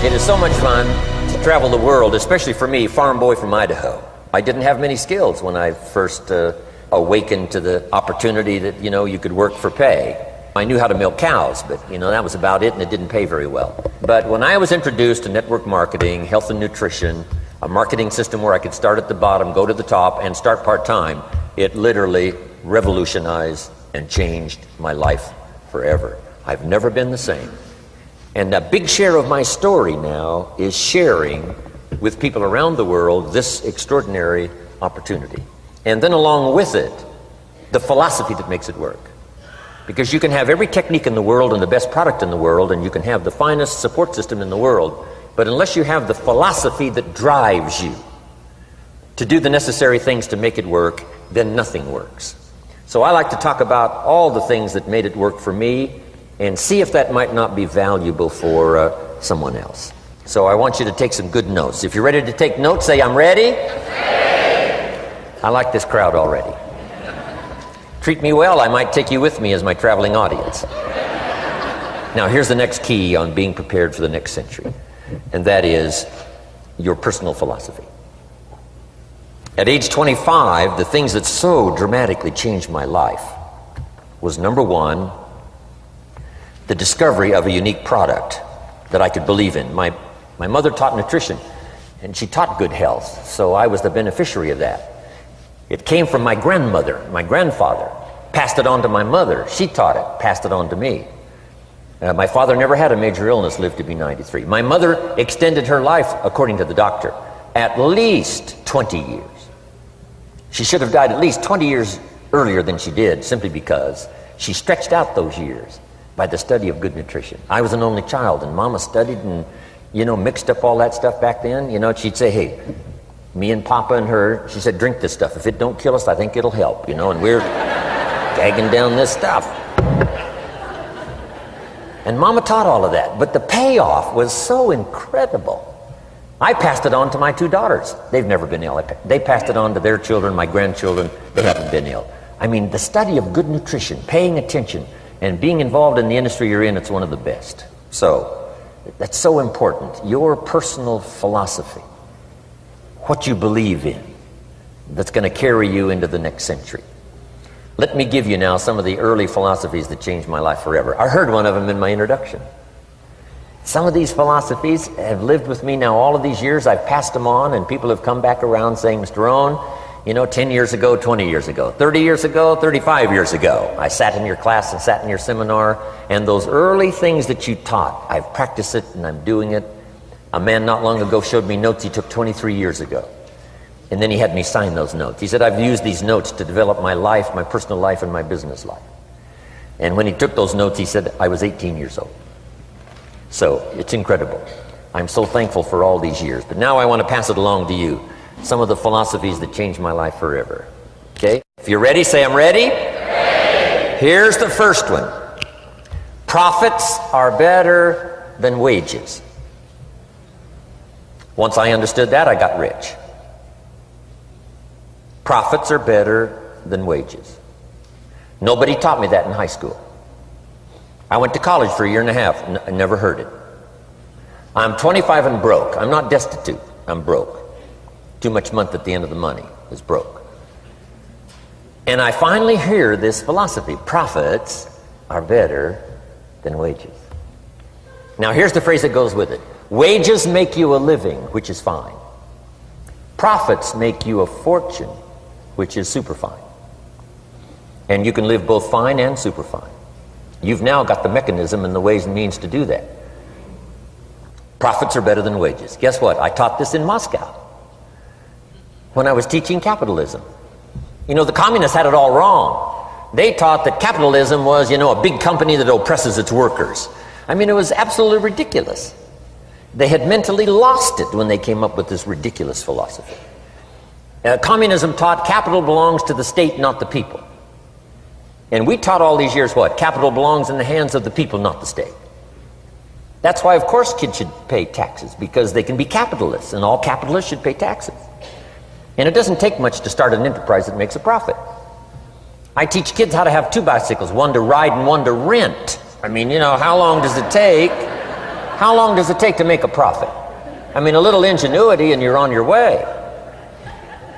It is so much fun to travel the world, especially for me, farm boy from Idaho. I didn't have many skills when I first awakened to the opportunity that, you could work for pay. I knew how to milk cows, but, that was about it, and it didn't pay very well. But when I was introduced to network marketing, health and nutrition, a marketing system where I could start at the bottom, go to the top, and start part-time, it literally revolutionized and changed my life forever. I've never been the same. And a big share of my story now is sharing with people around the world this extraordinary opportunity. And then along with it, the philosophy that makes it work. Because you can have every technique in the world and the best product in the world, and you can have the finest support system in the world, but unless you have the philosophy that drives you to do the necessary things to make it work, then nothing works. So I like to talk about all the things that made it work for me and see if that might not be valuable for someone else. So I want you to take some good notes. If you're ready to take notes, say, I'm ready. Ready. I like this crowd already. Treat me well, I might take you with me as my traveling audience. Now here's the next key on being prepared for the next century, and that is your personal philosophy. At age 25, the things that so dramatically changed my life was, number one, the discovery of a unique product that I could believe in. My mother taught nutrition, and she taught good health, so I was the beneficiary of that. It came from my grandmother, my grandfather, passed it on to my mother. She taught it, passed it on to me. My father never had a major illness, lived to be 93. My mother extended her life, according to the doctor, at least 20 years. She should have died at least 20 years earlier than she did, simply because she stretched out those years by the study of good nutrition. I was an only child, and Mama studied and, mixed up all that stuff back then. She'd say, hey, me and Papa and her, she said, drink this stuff. If it don't kill us, I think it'll help, and we're gagging down this stuff. And Mama taught all of that, but the payoff was so incredible. I passed it on to my two daughters. They've never been ill. They passed it on to their children, my grandchildren. They haven't been ill. I mean, the study of good nutrition, paying attention, and being involved in the industry you're in, it's one of the best. So, that's so important. Your personal philosophy, what you believe in, that's going to carry you into the next century. Let me give you now some of the early philosophies that changed my life forever. I heard one of them in my introduction. Some of these philosophies have lived with me now all of these years. I've passed them on, and people have come back around saying, Mr. Rohn, 10 years ago, 20 years ago, 30 years ago, 35 years ago, I sat in your class and sat in your seminar, and those early things that you taught, I've practiced it and I'm doing it. A man not long ago showed me notes he took 23 years ago. And then he had me sign those notes. He said, I've used these notes to develop my life, my personal life, and my business life. And when he took those notes, he said, I was 18 years old. So it's incredible. I'm so thankful for all these years. But now I want to pass it along to you. Some of the philosophies that changed my life forever. Okay? If you're ready, say I'm ready. Ready. Here's the first one. Profits are better than wages. Once I understood that, I got rich. Profits are better than wages. Nobody taught me that in high school. I went to college for a year and a half and I never heard it. I'm 25 and broke. I'm not destitute. I'm broke. Too much month at the end of the money is broke. And I finally hear this philosophy. Profits are better than wages. Now here's the phrase that goes with it. Wages make you a living, which is fine. Profits make you a fortune, which is super fine. And you can live both fine and super fine. You've now got the mechanism and the ways and means to do that. Profits are better than wages. Guess what? I taught this in Moscow when I was teaching capitalism. The communists had it all wrong. They taught that capitalism was, a big company that oppresses its workers. I mean, it was absolutely ridiculous. They had mentally lost it when they came up with this ridiculous philosophy. Communism taught capital belongs to the state, not the people. And we taught all these years what? Capital belongs in the hands of the people, not the state. That's why, of course, kids should pay taxes, because they can be capitalists, and all capitalists should pay taxes. And it doesn't take much to start an enterprise that makes a profit. I teach kids how to have two bicycles, one to ride and one to rent. I mean, how long does it take How long does it take to make a profit? I mean, a little ingenuity and you're on your way.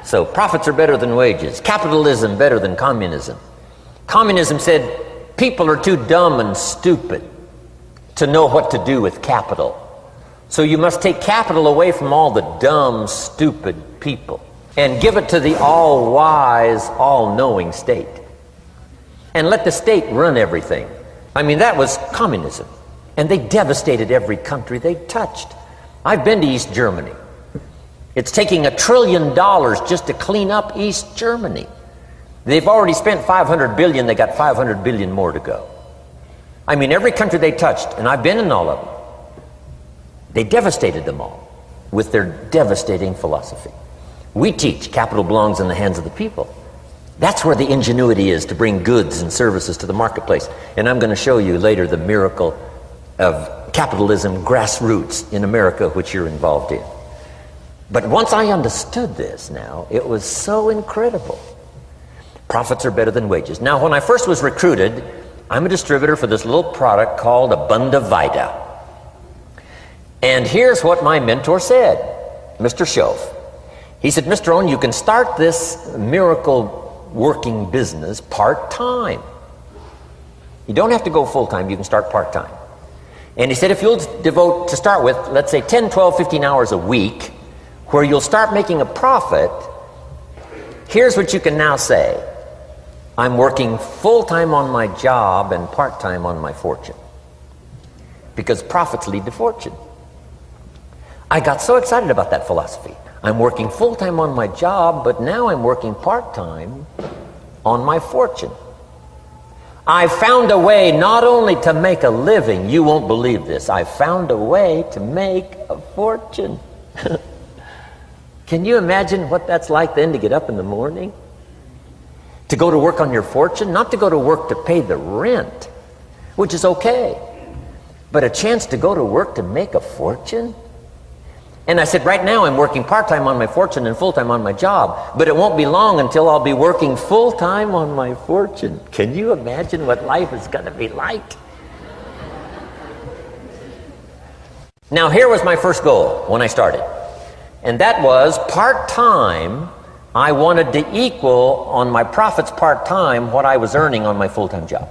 So profits are better than wages. Capitalism better than communism. Communism said people are too dumb and stupid to know what to do with capital. So you must take capital away from all the dumb, stupid people and give it to the all-wise, all-knowing state. And let the state run everything. I mean, that was communism. And they devastated every country they touched. I've been to East Germany. It's taking $1 trillion just to clean up East Germany. They've already spent $500 billion. They got $500 billion more to go. I mean, every country they touched, and I've been in all of them, they devastated them all with their devastating philosophy. We teach capital belongs in the hands of the people. That's where the ingenuity is to bring goods and services to the marketplace. And I'm going to show you later the miracle of capitalism grassroots in America, which you're involved in. But once I understood this now, it was so incredible. Profits are better than wages. Now, when I first was recruited, I'm a distributor for this little product called Abunda Vita. And here's what my mentor said, Mr. Schoaf. He said, Mr. Rohn, you can start this miracle working business part-time. You don't have to go full-time, you can start part-time. And he said, if you'll devote, to start with, let's say 10, 12, 15 hours a week, where you'll start making a profit, here's what you can now say. I'm working full-time on my job and part-time on my fortune. Because profits lead to fortune. I got so excited about that philosophy. I'm working full-time on my job, but now I'm working part-time on my fortune. I found a way not only to make a living, you won't believe this, I found a way to make a fortune. Can you imagine what that's like then to get up in the morning? To go to work on your fortune? Not to go to work to pay the rent, which is okay, but a chance to go to work to make a fortune? And I said, right now I'm working part-time on my fortune and full-time on my job, but it won't be long until I'll be working full-time on my fortune. Can you imagine what life is going to be like? Now, here was my first goal when I started, and that was part-time. I wanted to equal on my profits part-time what I was earning on my full-time job.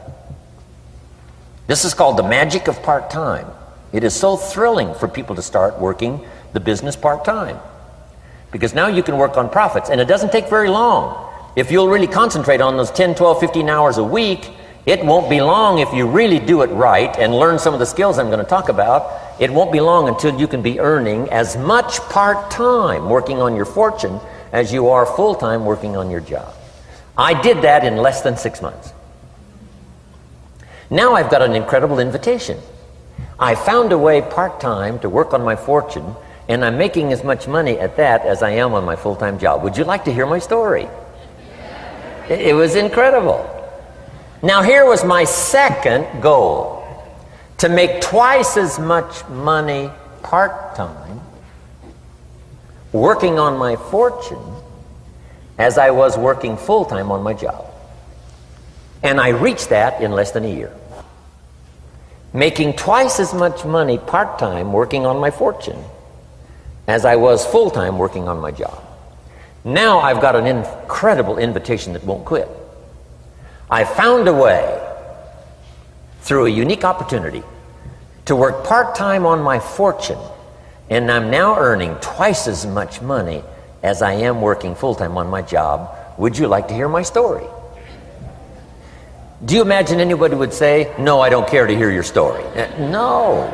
This is called the magic of part-time. It is so thrilling for people to start working the business part-time, because now you can work on profits, and it doesn't take very long. If you'll really concentrate on those 10, 12, 15 hours a week, it won't be long if you really do it right and learn some of the skills I'm going to talk about. It won't be long until you can be earning as much part-time working on your fortune as you are full-time working on your job. I did that in less than 6 months. Now I've got an incredible invitation. I found a way part-time to work on my fortune, and I'm making as much money at that as I am on my full-time job. Would you like to hear my story? It was incredible. Now, here was my second goal, to make twice as much money part-time working on my fortune as I was working full-time on my job. And I reached that in less than a year. Making twice as much money part-time working on my fortune as I was full-time working on my job. Now I've got an incredible invitation that won't quit. I found a way, through a unique opportunity, to work part-time on my fortune, and I'm now earning twice as much money as I am working full-time on my job. Would you like to hear my story? Do you imagine anybody would say, no, I don't care to hear your story? No.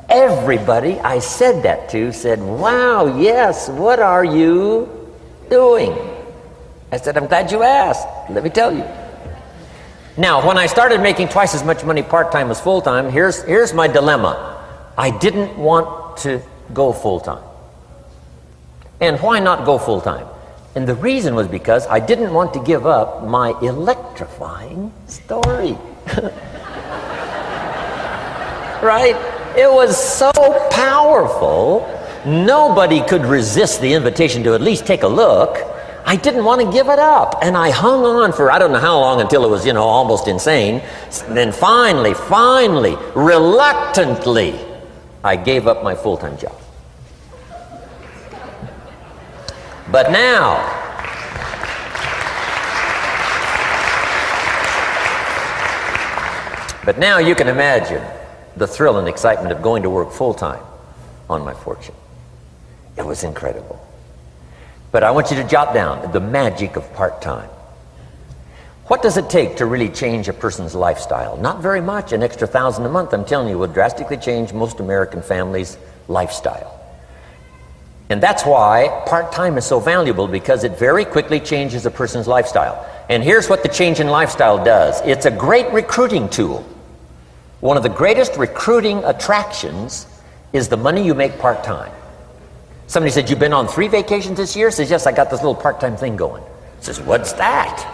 Everybody I said that to said, wow, yes, what are you doing? I said, I'm glad you asked. Let me tell you. Now, when I started making twice as much money part-time as full-time, here's my dilemma. I didn't want to go full-time. And why not go full-time? And the reason was because I didn't want to give up my electrifying story. Right? It was so powerful, nobody could resist the invitation to at least take a look. I didn't want to give it up. And I hung on for I don't know how long until it was, almost insane. Then finally, reluctantly, I gave up my full-time job. But now, you can imagine the thrill and excitement of going to work full-time on my fortune. It was incredible. But I want you to jot down the magic of part-time. What does it take to really change a person's lifestyle? Not very much. An extra $1,000 a month, I'm telling you, would drastically change most American families' lifestyle. And that's why part-time is so valuable, because it very quickly changes a person's lifestyle. And here's what the change in lifestyle does. It's a great recruiting tool. One of the greatest recruiting attractions is the money you make part-time. Somebody said, "You've been on 3 vacations this year?" Says, "Yes, I got this little part-time thing going." Says, "What's that?"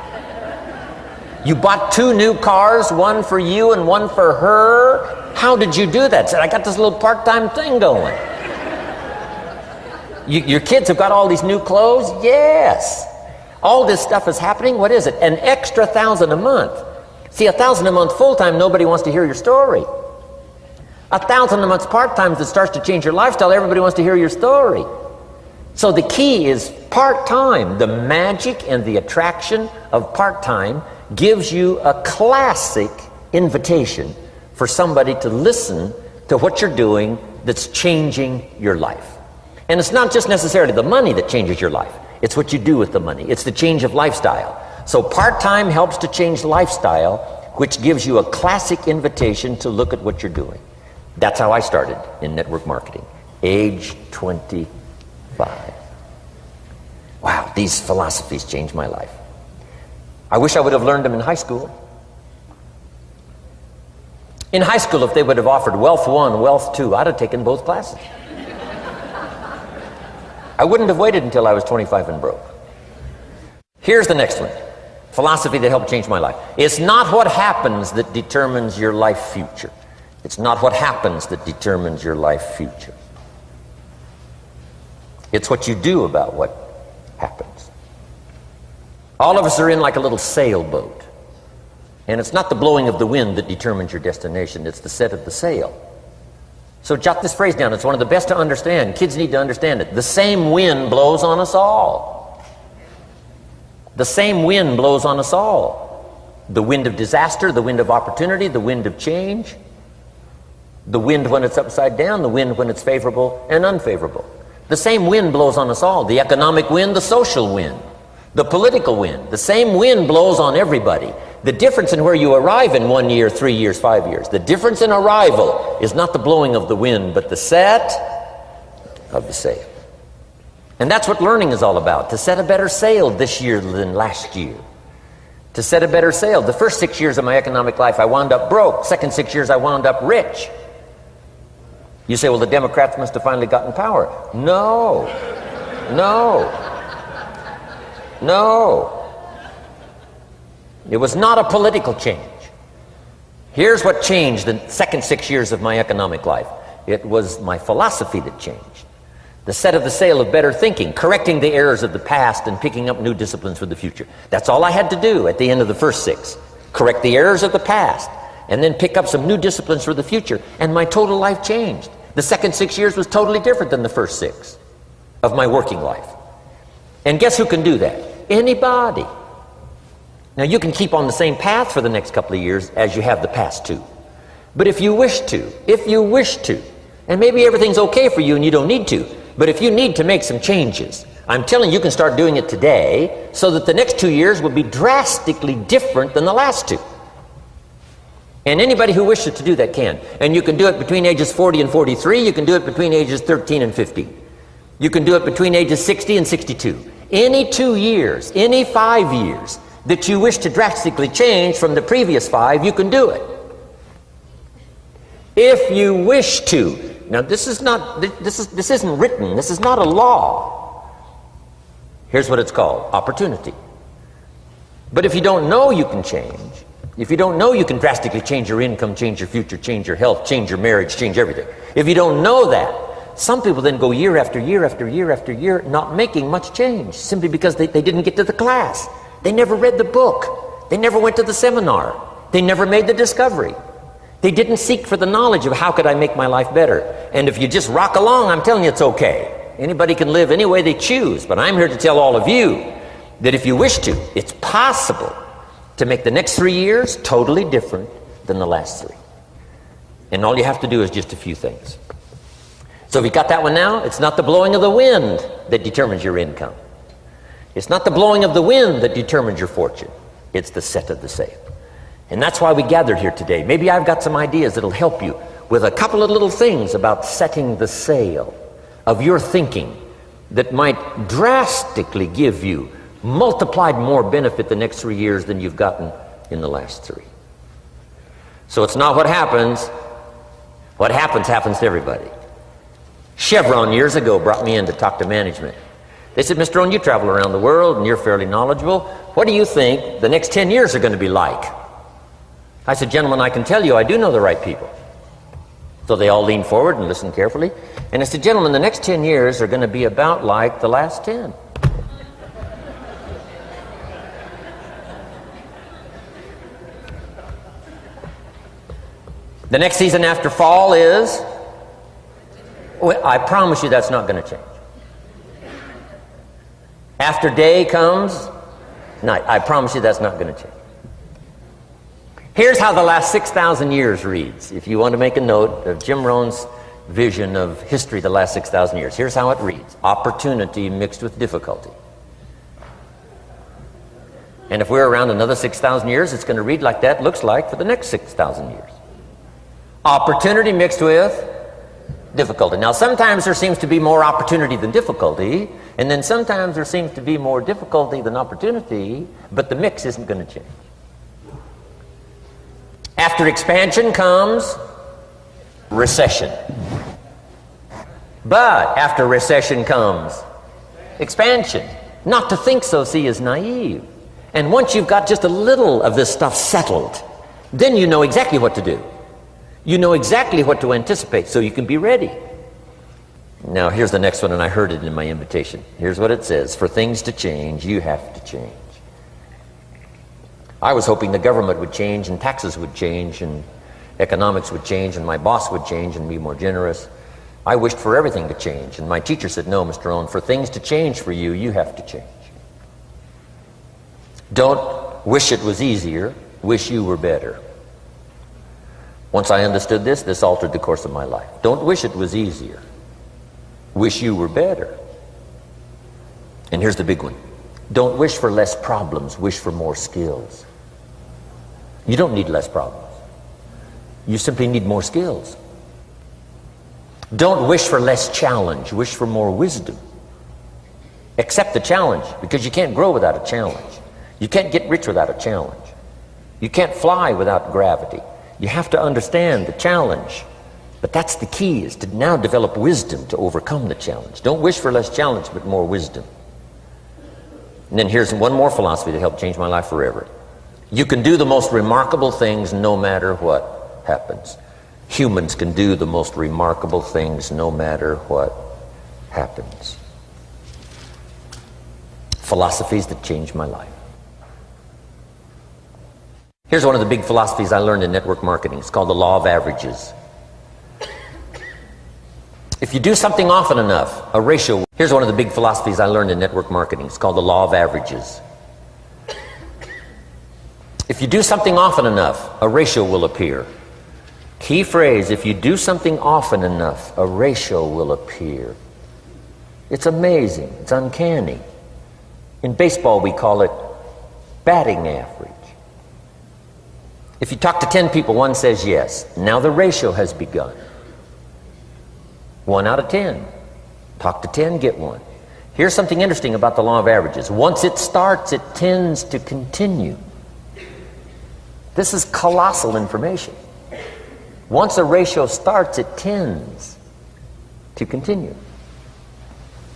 "You bought 2 new cars, one for you and one for her. How did you do that?" Said, "I got this little part-time thing going." Your kids have got all these new clothes? Yes. All this stuff is happening. What is it? An extra $1,000 a month. See, $1,000 a month full-time, nobody wants to hear your story. $1,000 a month part-time that starts to change your lifestyle, everybody wants to hear your story. So the key is part-time. The magic and the attraction of part-time gives you a classic invitation for somebody to listen to what you're doing that's changing your life. And it's not just necessarily the money that changes your life. It's what you do with the money. It's the change of lifestyle. So part-time helps to change lifestyle, which gives you a classic invitation to look at what you're doing. That's how I started in network marketing, age 25. Wow, these philosophies changed my life. I wish I would have learned them in high school. In high school, if they would have offered Wealth 1, Wealth 2, I'd have taken both classes. I wouldn't have waited until I was 25 and broke. Here's the next one. Philosophy that helped change my life. It's not what happens that determines your life future. It's not what happens that determines your life future. It's what you do about what happens. All of us are in like a little sailboat. And it's not the blowing of the wind that determines your destination. It's the set of the sail. So jot this phrase down. It's one of the best to understand. Kids need to understand it. The same wind blows on us all. The same wind blows on us all. The wind of disaster, the wind of opportunity, the wind of change. The wind when it's upside down, the wind when it's favorable and unfavorable. The same wind blows on us all. The economic wind, the social wind, the political wind. The same wind blows on everybody. The difference in where you arrive in 1 year, 3 years, 5 years, the difference in arrival is not the blowing of the wind, but the set of the sail. And that's what learning is all about, to set a better sail this year than last year. To set a better sail. The first 6 years of my economic life, I wound up broke. Second 6 years, I wound up rich. You say, well, the Democrats must have finally gotten power. No. It was not a political change. Here's what changed the second 6 years of my economic life. It was my philosophy that changed. The set of the sail of better thinking, correcting the errors of the past and picking up new disciplines for the future. That's all I had to do at the end of the first 6. Correct the errors of the past and then pick up some new disciplines for the future. And my total life changed. The second 6 years was totally different than the first 6 of my working life. And guess who can do that? Anybody. Now you can keep on the same path for the next couple of years as you have the past 2. But if you wish to, and maybe everything's okay for you and you don't need to, but if you need to make some changes, I'm telling you, you can start doing it today so that the next 2 years will be drastically different than the last 2. And anybody who wishes to do that can. And you can do it between ages 40 and 43. You can do it between ages 13 and 15. You can do it between ages 60 and 62. Any 2 years, any 5 years that you wish to drastically change from the previous 5, you can do it. If you wish to. Now this isn't written. This is not a law. Here's what it's called: opportunity. But if you don't know you can change, if you don't know you can drastically change your income, change your future, change your health, change your marriage, change everything, if you don't know that, Some people then go year after year after year after year not making much change simply because they didn't get to the class. They never read the book. They never went to the seminar. They never made the discovery. They didn't seek for the knowledge of how could I make my life better. And if you just rock along, I'm telling you it's okay. Anybody can live any way they choose, but I'm here to tell all of you that if you wish to, it's possible to make the next 3 years totally different than the last 3. And all you have to do is just a few things. So if you got that one now, it's not the blowing of the wind that determines your income. It's not the blowing of the wind that determines your fortune. It's the set of the sail. And that's why we gathered here today. Maybe I've got some ideas that'll help you with a couple of little things about setting the sail of your thinking that might drastically give you multiplied more benefit the next 3 years than you've gotten in the last 3. So it's not what happens. What happens to everybody. Chevron years ago brought me in to talk to management. They said, Mr. Rohn, you travel around the world and you're fairly knowledgeable. What do you think the next 10 years are going to be like? I said, gentlemen, I can tell you I do know the right people. So they all leaned forward and listened carefully. And I said, gentlemen, the next 10 years are going to be about like the last 10. The next season after fall is, well, I promise you that's not going to change. After day comes night. I promise you that's not going to change. Here's how the last 6,000 years reads. If you want to make a note of Jim Rohn's vision of history the last 6,000 years, here's how it reads. Opportunity mixed with difficulty. And if we're around another 6,000 years, it's going to read like that looks like for the next 6,000 years. Opportunity mixed with difficulty. Now, sometimes there seems to be more opportunity than difficulty, and then sometimes there seems to be more difficulty than opportunity, but the mix isn't going to change. After expansion comes recession. But after recession comes expansion. Not to think so, see, is naive. And once you've got just a little of this stuff settled, then you know exactly what to do. You know exactly what to anticipate, so you can be ready. Now, here's the next one, and I heard it in my invitation. Here's what it says. For things to change, you have to change. I was hoping the government would change, and taxes would change, and economics would change, and my boss would change and be more generous. I wished for everything to change, and my teacher said, no, Mr. Rohn, for things to change for you, you have to change. Don't wish it was easier, wish you were better. Once I understood this, this altered the course of my life. Don't wish it was easier. Wish you were better. And here's the big one. Don't wish for less problems, wish for more skills. You don't need less problems. You simply need more skills. Don't wish for less challenge, wish for more wisdom. Accept the challenge, because you can't grow without a challenge. You can't get rich without a challenge. You can't fly without gravity. You have to understand the challenge. But that's the key, is to now develop wisdom to overcome the challenge. Don't wish for less challenge, but more wisdom. And then here's one more philosophy that helped change my life forever. You can do the most remarkable things no matter what happens. Humans can do the most remarkable things no matter what happens. Philosophies that changed my life. Here's one of the big philosophies I learned in network marketing. It's called the law of averages. If you do something often enough, a ratio... Here's one of the big philosophies I learned in network marketing. It's called the law of averages. If you do something often enough, a ratio will appear. Key phrase, if you do something often enough, a ratio will appear. It's amazing. It's uncanny. In baseball, we call it batting average. If you talk to 10 people, one says yes. Now the ratio has begun. 1 out of 10. Talk to 10, get 1. Here's something interesting about the law of averages. Once it starts, it tends to continue. This is colossal information. Once a ratio starts, it tends to continue.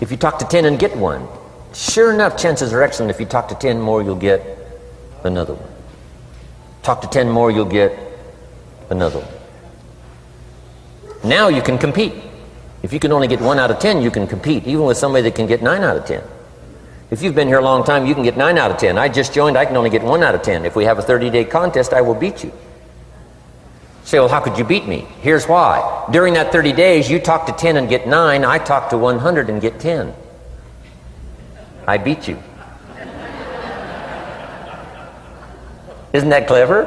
If you talk to 10 and get 1, sure enough, chances are excellent. If you talk to 10 more, you'll get another one. Talk to 10 more, you'll get another one. Now you can compete. If you can only get 1 out of 10, you can compete, even with somebody that can get 9 out of 10. If you've been here a long time, you can get 9 out of 10. I just joined, I can only get 1 out of 10. If we have a 30-day contest, I will beat you. Say, well, how could you beat me? Here's why. During that 30 days, you talk to 10 and get 9. I talk to 100 and get 10. I beat you. Isn't that clever?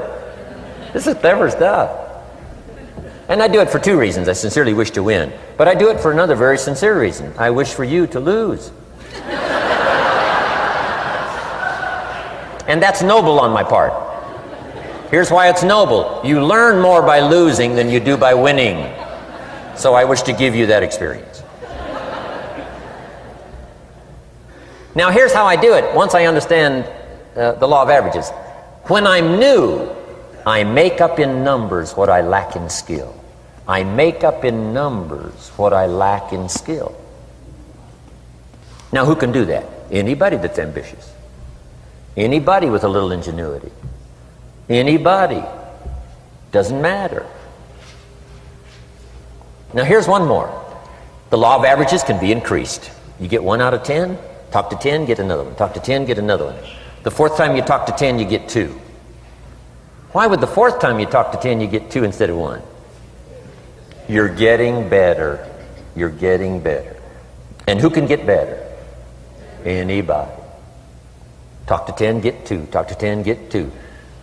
This is clever stuff. And I do it for 2 reasons. I sincerely wish to win. But I do it for another very sincere reason. I wish for you to lose. And that's noble on my part. Here's why it's noble. You learn more by losing than you do by winning. So I wish to give you that experience. Now here's how I do it once I understand the law of averages. When I'm new, I make up in numbers what I lack in skill. I make up in numbers what I lack in skill. Now who can do that? Anybody that's ambitious. Anybody with a little ingenuity. Anybody. Doesn't matter. Now here's one more. The law of averages can be increased. You get 1 out of 10, talk to 10, get another one. Talk to 10, get another one. The 4th time you talk to 10, you get 2. Why would the 4th time you talk to 10, you get 2 instead of 1? You're getting better. You're getting better. And who can get better? Anybody. Talk to 10, get 2. Talk to 10, get 2.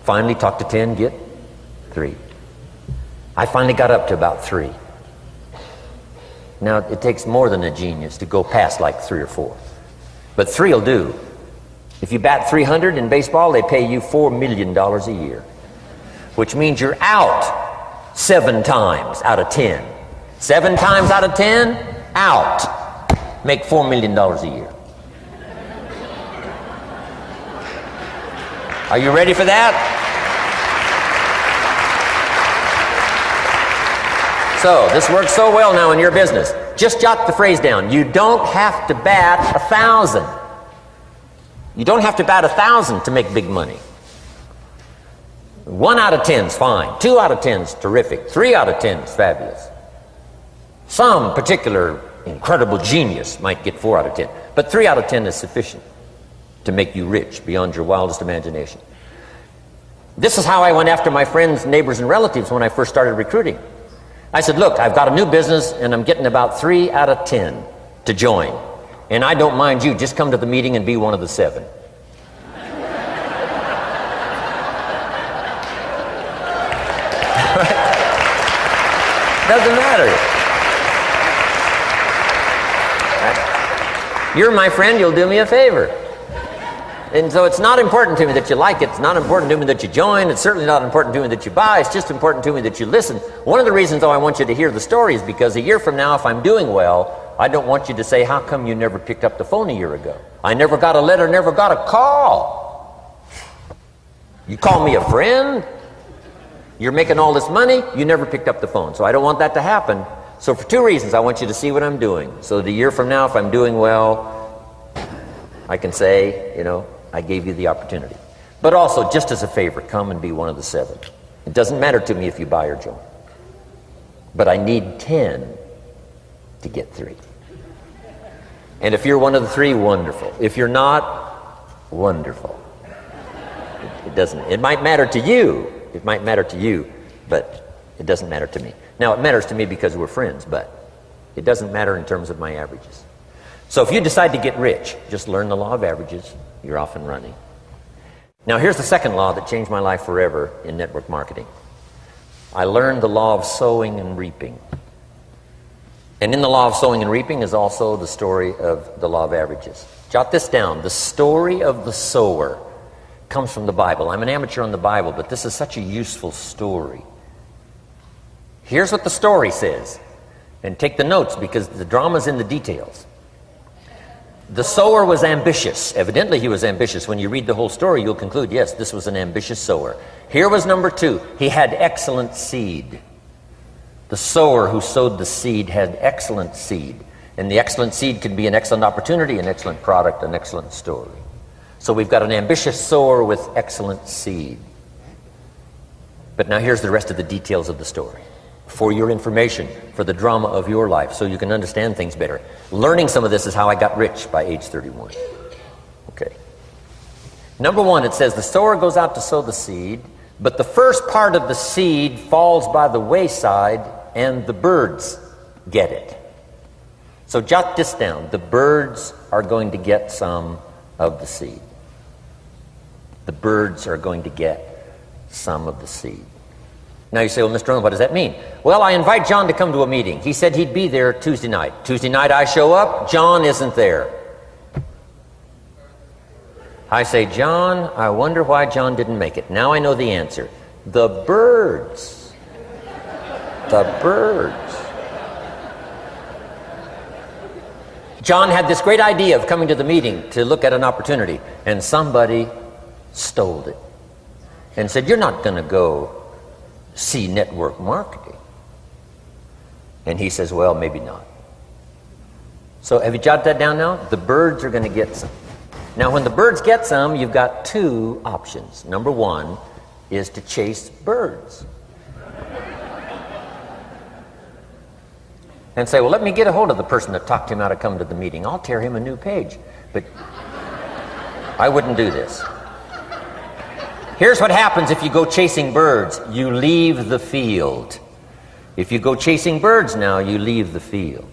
Finally, talk to 10, get 3. I finally got up to about 3. Now, it takes more than a genius to go past like 3 or 4. But 3 will do. If you bat 300 in baseball, they pay you $4 million a year. Which means you're out 7 times out of 10. 7 times out of 10, out. Make $4 million a year. Are you ready for that? So, this works so well now in your business. Just jot the phrase down. You don't have to bat 1,000. You don't have to bat 1,000 to make big money. 1 out of 10 is fine. 2 out of 10 is terrific. 3 out of 10 is fabulous. Some particular incredible genius might get 4 out of 10. But 3 out of 10 is sufficient to make you rich beyond your wildest imagination. This is how I went after my friends, neighbors, and relatives when I first started recruiting. I said, look, I've got a new business and I'm getting about 3 out of 10 to join. And I don't mind you, just come to the meeting and be one of the 7. Doesn't matter. You're my friend, you'll do me a favor. And so it's not important to me that you like it. It's not important to me that you join. It's certainly not important to me that you buy. It's just important to me that you listen. One of the reasons, though, I want you to hear the story is because a year from now, if I'm doing well, I don't want you to say, how come you never picked up the phone a year ago? I never got a letter, never got a call. You call me a friend? You're making all this money, you never picked up the phone. So I don't want that to happen. So for 2 reasons, I want you to see what I'm doing. So that a year from now, if I'm doing well, I can say, you know, I gave you the opportunity. But also, just as a favor, come and be one of the 7. It doesn't matter to me if you buy or join. But I need 10 to get 3. And if you're one of the 3, wonderful. If you're not, wonderful. It doesn't. It might matter to you. It might matter to you, but it doesn't matter to me. Now, it matters to me because we're friends, but it doesn't matter in terms of my averages. So if you decide to get rich, just learn the law of averages. You're off and running. Now, here's the second law that changed my life forever in network marketing. I learned the law of sowing and reaping. And in the law of sowing and reaping is also the story of the law of averages. Jot this down. The story of the sower comes from the Bible. I'm an amateur on the Bible, but this is such a useful story. Here's what the story says. And take the notes because the drama's in the details. The sower was ambitious. Evidently he was ambitious. When you read the whole story, you'll conclude, yes, this was an ambitious sower. Here was number 2. He had excellent seed. The sower who sowed the seed had excellent seed. And the excellent seed can be an excellent opportunity, an excellent product, an excellent story. So we've got an ambitious sower with excellent seed. But now here's the rest of the details of the story. for your information, for the drama of your life, so you can understand things better. Learning some of this is how I got rich by age 31. Okay. Number one, it says the sower goes out to sow the seed, but the first part of the seed falls by the wayside and the birds get it. So jot this down. The birds are going to get some of the seed. The birds are going to get some of the seed. Now you say, well, Mr. Rohn, what does that mean? Well, I invite John to come to a meeting. He said he'd be there Tuesday night. Tuesday night I show up, John isn't there. I say, John, I wonder why John didn't make it. Now I know the answer. The birds. The birds. John had this great idea of coming to the meeting to look at an opportunity, and somebody stole it and said, you're not going to go see network marketing. And he says, well, maybe not. So have you jotted that down now? The birds are going to get some. Now when the birds get some, you've got two options. Number one is to chase birds. And say, well, let me get a hold of the person that talked him out of coming to the meeting. I'll tear him a new page. But I wouldn't do this. Here's what happens if you go chasing birds. You leave the field. If you go chasing birds now, you leave the field,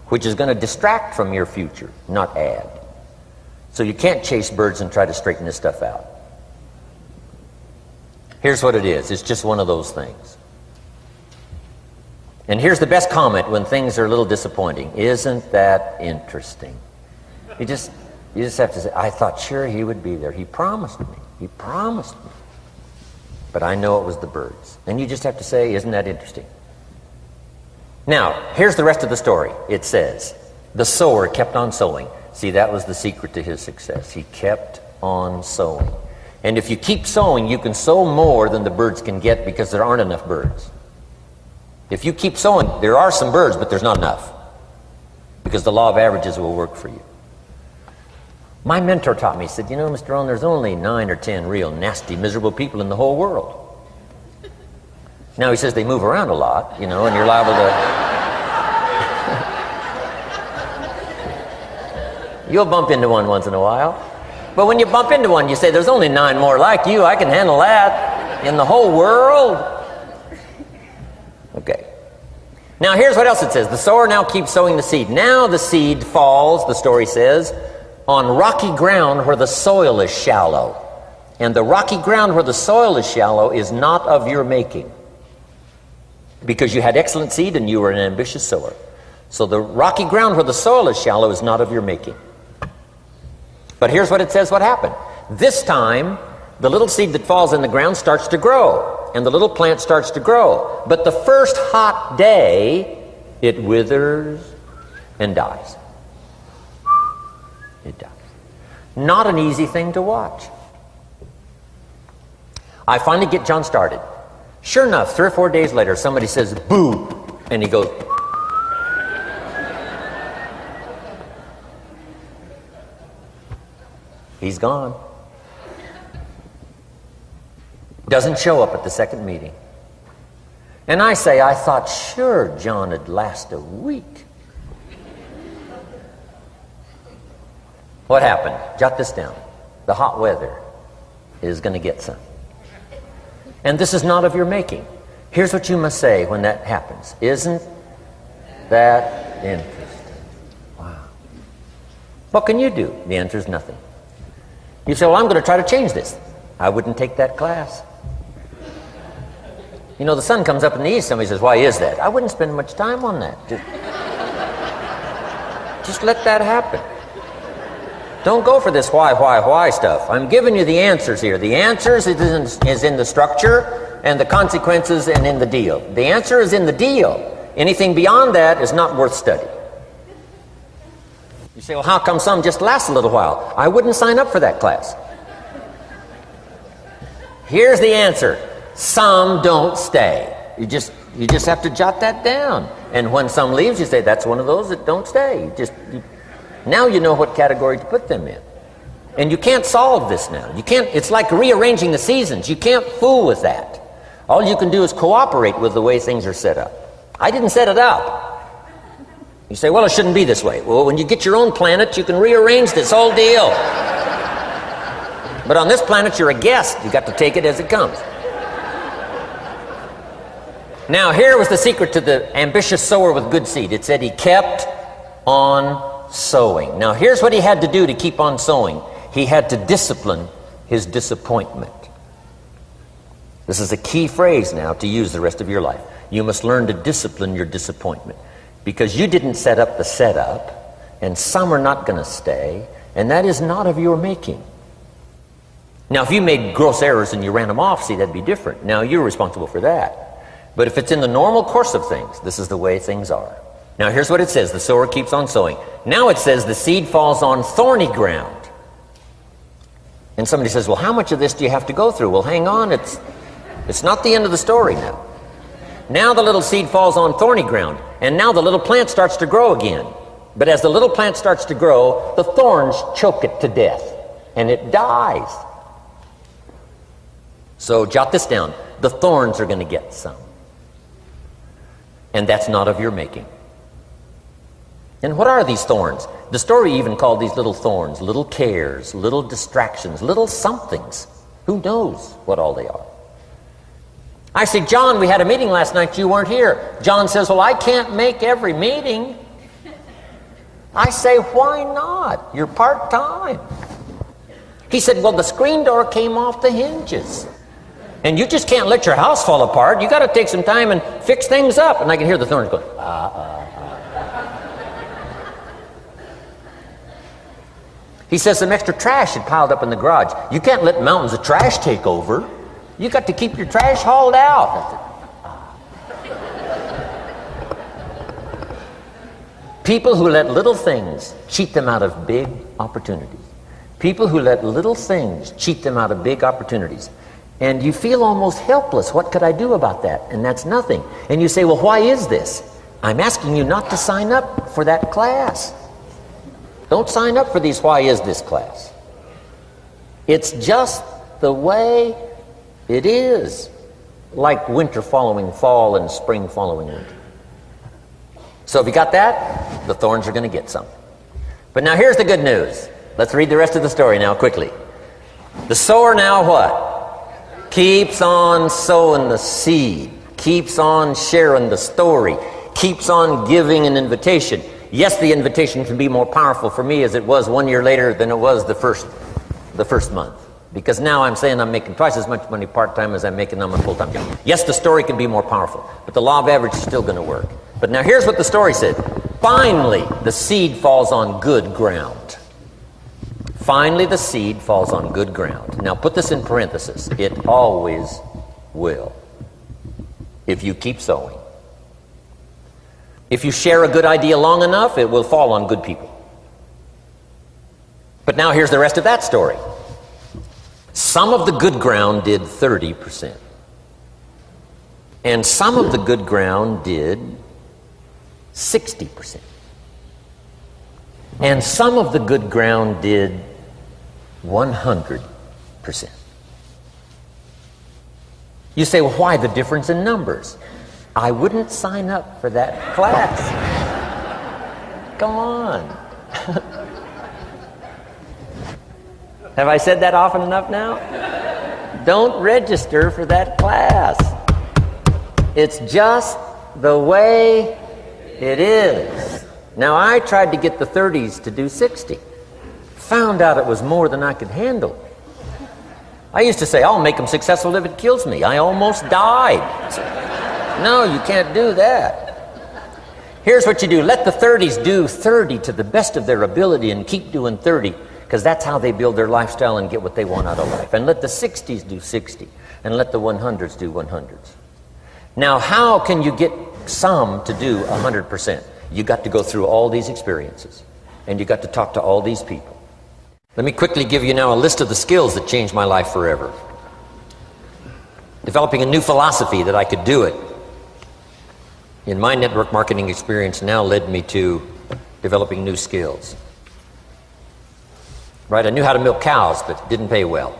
which is going to distract from your future, not add. So you can't chase birds and try to straighten this stuff out. Here's what it is. It's just one of those things. And here's the best comment when things are a little disappointing. Isn't that interesting? You just have to say, I thought sure he would be there. He promised me. He promised me. But I know it was the birds. And you just have to say, isn't that interesting? Now, here's the rest of the story. It says, the sower kept on sowing. See, that was the secret to his success. He kept on sowing. And if you keep sowing, you can sow more than the birds can get because there aren't enough birds. If you keep sowing, there are some birds, but there's not enough. Because the law of averages will work for you. My mentor taught me, he said, you know, Mr. Rohn, there's only 9 or 10 real nasty, miserable people in the whole world. Now he says they move around a lot, you know, and you're liable to... You'll bump into one once in a while. But when you bump into one, you say, there's only 9 more like you. I can handle that in the whole world. Okay. Now here's what else it says. The sower now keeps sowing the seed. Now the seed falls, the story says, on rocky ground where the soil is shallow. And the rocky ground where the soil is shallow is not of your making. Because you had excellent seed and you were an ambitious sower. So the rocky ground where the soil is shallow is not of your making. But here's what it says what happened. This time, the little seed that falls in the ground starts to grow. And the little plant starts to grow. But the first hot day, it withers and dies. It dies. Not an easy thing to watch. I finally get John started. Sure enough, 3 or 4 days later, somebody says, boo! And he goes, he's gone. Doesn't show up at the second meeting. And I say, I thought sure John would last a week. What happened? Jot this down. The hot weather is going to get some. And this is not of your making. Here's what you must say when that happens. Isn't that interesting? Wow. What can you do? The answer is nothing. You say, well, I'm going to try to change this. I wouldn't take that class. You know, the sun comes up in the east. Somebody says, why is that? I wouldn't spend much time on that. Just let that happen. Don't go for this why stuff. I'm giving you the answers here. The answers is in the structure and the consequences and in the deal. The answer is in the deal. Anything beyond that is not worth study. You say, well, how come some just last a little while? I wouldn't sign up for that class. Here's the answer. Some don't stay. You just have to jot that down. And when some leaves, you say, that's one of those that don't stay. Now you know what category to put them in. And you can't solve this now. You can't. It's like rearranging the seasons. You can't fool with that. All you can do is cooperate with the way things are set up. I didn't set it up. You say, well, it shouldn't be this way. Well, when you get your own planet, you can rearrange this whole deal. But on this planet, you're a guest. You got to take it as it comes. Now, here was the secret to the ambitious sower with good seed. It said he kept on sowing. Now, here's what he had to do to keep on sowing. He had to discipline his disappointment. This is a key phrase now to use the rest of your life. You must learn to discipline your disappointment, because you didn't set up the setup, and some are not going to stay, and that is not of your making. Now, if you made gross errors and you ran them off, see, that'd be different. Now, you're responsible for that. But if it's in the normal course of things, this is the way things are. Now, here's what it says. The sower keeps on sowing. Now it says the seed falls on thorny ground. And somebody says, well, how much of this do you have to go through? Well, hang on. It's not the end of the story now. Now the little seed falls on thorny ground, and now the little plant starts to grow again. But as the little plant starts to grow, the thorns choke it to death, and it dies. So jot this down. The thorns are going to get some. And that's not of your making. And what are these thorns? The story even called these little thorns, little cares, little distractions, little somethings. Who knows what all they are? I say, John, we had a meeting last night, you weren't here. John says, well, I can't make every meeting. I say, why not? You're part-time. He said, well, the screen door came off the hinges. And you just can't let your house fall apart. You got to take some time and fix things up. And I can hear the thorns going, He says some extra trash had piled up in the garage. You can't let mountains of trash take over. You got to keep your trash hauled out. People who let little things cheat them out of big opportunities. People who let little things cheat them out of big opportunities. And you feel almost helpless. What could I do about that? And that's nothing. And you say, well, why is this? I'm asking you not to sign up for that class. Don't sign up for these why is this class. It's just the way it is, like winter following fall and spring following winter. So if you got that, the thorns are going to get some. But now here's the good news. Let's read the rest of the story now quickly. The sower now what? Keeps on sowing the seed, keeps on sharing the story, keeps on giving an invitation. Yes, the invitation can be more powerful for me as it was 1 year later than it was the first month. Because now I'm saying I'm making twice as much money part-time as I'm making on my full-time job. Yes, the story can be more powerful, but the law of average is still going to work. But now here's what the story said. Finally, the seed falls on good ground. Finally, the seed falls on good ground. Now put this in parentheses. It always will, if you keep sowing. If you share a good idea long enough, it will fall on good people. But now here's the rest of that story. Some of the good ground did 30%. And some of the good ground did 60%. And some of the good ground did 100%. You say, well, why the difference in numbers? I wouldn't sign up for that class. Go on. Have I said that often enough now? Don't register for that class. It's just the way it is. Now, I tried to get the 30s to do 60. Found out it was more than I could handle. I used to say, I'll make them successful if it kills me. I almost died. No, you can't do that. Here's what you do. Let the 30s do 30 to the best of their ability and keep doing 30, because that's how they build their lifestyle and get what they want out of life. And let the 60s do 60, and let the 100s do 100s. Now, how can you get some to do 100%? You got to go through all these experiences, and you got to talk to all these people. Let me quickly give you now a list of the skills that changed my life forever. Developing a new philosophy that I could do it in my network marketing experience now led me to developing new skills. Right, I knew how to milk cows, but it didn't pay well.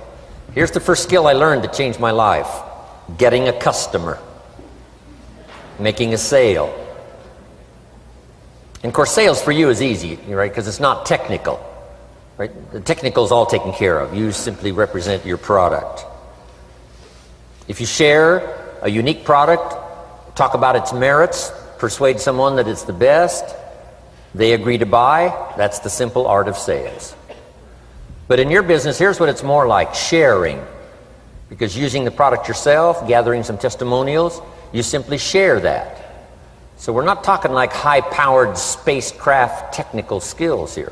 Here's the first skill I learned that changed my life. getting a customer, making a sale. And of course, sales for you is easy, right? Because it's not technical, right? The technical is all taken care of. You simply represent your product. If you share a unique product, talk about its merits, persuade someone that it's the best, they agree to buy, that's the simple art of sales. But in your business, here's what it's more like: sharing. Because using the product yourself, gathering some testimonials, you simply share that. So we're not talking like high-powered spacecraft technical skills here.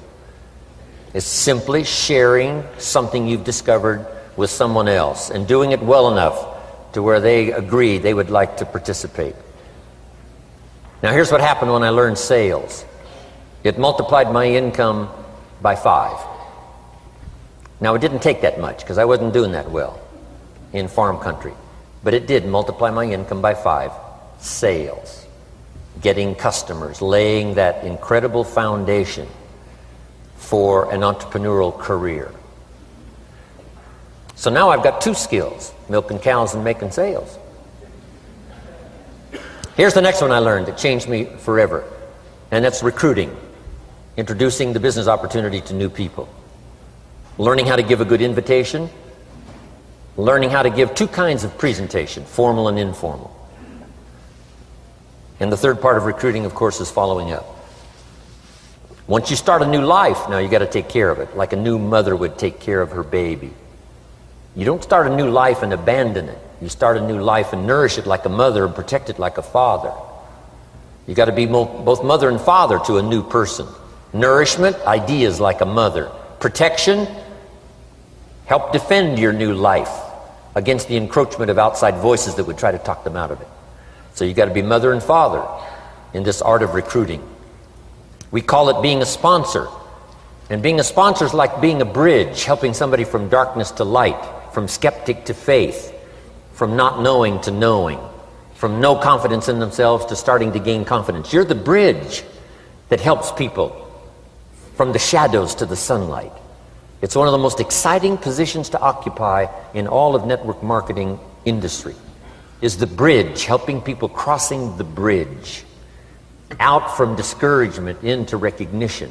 It's simply sharing something you've discovered with someone else and doing it well enough to where they agree they would like to participate. Now here's what happened when I learned sales. It multiplied my income by 5. Now it didn't take that much because I wasn't doing that well in farm country. But it did multiply my income by 5. Sales. Getting customers, laying that incredible foundation for an entrepreneurial career. So now I've got 2 skills: milking cows and making sales. Here's the next one I learned that changed me forever, and that's recruiting. Introducing the business opportunity to new people. Learning how to give a good invitation. Learning how to give 2 kinds of presentation, formal and informal. And the third part of recruiting, of course, is following up. Once you start a new life, now you got to take care of it, like a new mother would take care of her baby. You don't start a new life and abandon it. You start a new life and nourish it like a mother and protect it like a father. You got to be both mother and father to a new person. Nourishment, ideas like a mother. Protection, help defend your new life against the encroachment of outside voices that would try to talk them out of it. So you got to be mother and father in this art of recruiting. We call it being a sponsor. And being a sponsor is like being a bridge, helping somebody from darkness to light, from skeptic to faith, from not knowing to knowing, from no confidence in themselves to starting to gain confidence. You're the bridge that helps people from the shadows to the sunlight. It's one of the most exciting positions to occupy in all of network marketing industry, is the bridge, helping people crossing the bridge out from discouragement into recognition.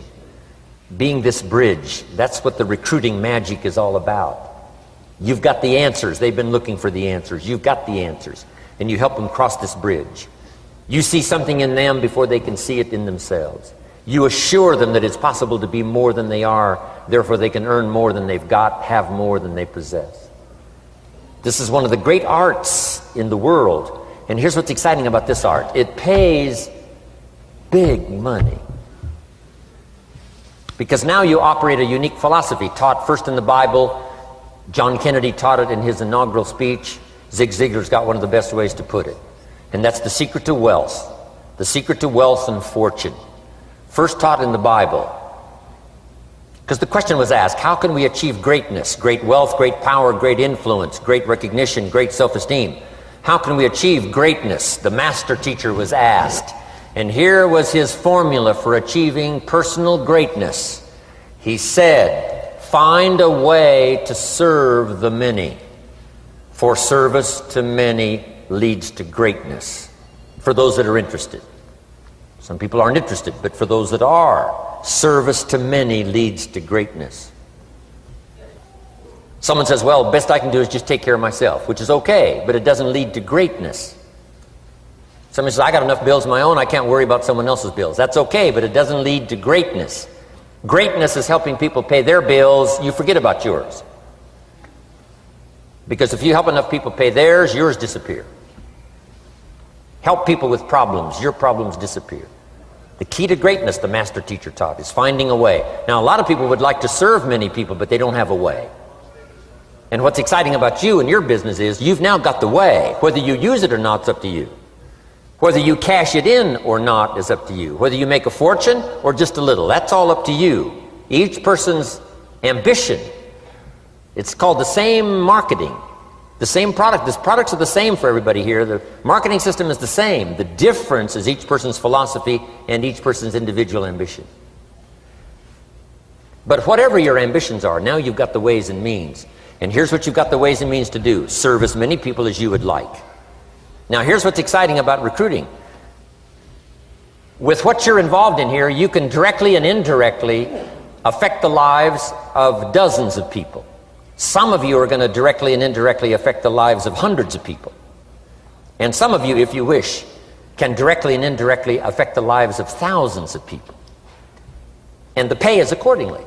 Being this bridge, that's what the recruiting magic is all about. You've got the answers. They've been looking for the answers. You've got the answers. And you help them cross this bridge. You see something in them before they can see it in themselves. You assure them that it's possible to be more than they are, therefore they can earn more than they've got, have more than they possess. This is one of the great arts in the world. And here's what's exciting about this art. It pays big money. Because now you operate a unique philosophy taught first in the Bible. John Kennedy taught it in his inaugural speech. Zig Ziglar's got one of the best ways to put it. And that's the secret to wealth. The secret to wealth and fortune. First taught in the Bible. Because the question was asked, how can we achieve greatness, great wealth, great power, great influence, great recognition, great self-esteem? How can we achieve greatness? The master teacher was asked. And here was his formula for achieving personal greatness. He said, find a way to serve the many. For service to many leads to greatness. For those that are interested. Some people aren't interested, but for those that are, service to many leads to greatness. Someone says, well, best I can do is just take care of myself, which is okay, but it doesn't lead to greatness. Someone says, I got enough bills of my own, I can't worry about someone else's bills. That's okay, but it doesn't lead to greatness. Greatness is helping people pay their bills, you forget about yours. Because if you help enough people pay theirs, yours disappear. Help people with problems, your problems disappear. The key to greatness, the master teacher taught, is finding a way. Now, a lot of people would like to serve many people, but they don't have a way. And what's exciting about you and your business is you've now got the way. Whether you use it or not, it's up to you. Whether you cash it in or not is up to you. Whether you make a fortune or just a little, that's all up to you. Each person's ambition. It's called the same marketing. The same product. The products are the same for everybody here. The marketing system is the same. The difference is each person's philosophy and each person's individual ambition. But whatever your ambitions are, now you've got the ways and means. And here's what you've got the ways and means to do. Serve as many people as you would like. Now here's what's exciting about recruiting. With what you're involved in here, you can directly and indirectly affect the lives of dozens of people. Some of you are going to directly and indirectly affect the lives of hundreds of people. And some of you, if you wish, can directly and indirectly affect the lives of thousands of people. And the pay is accordingly.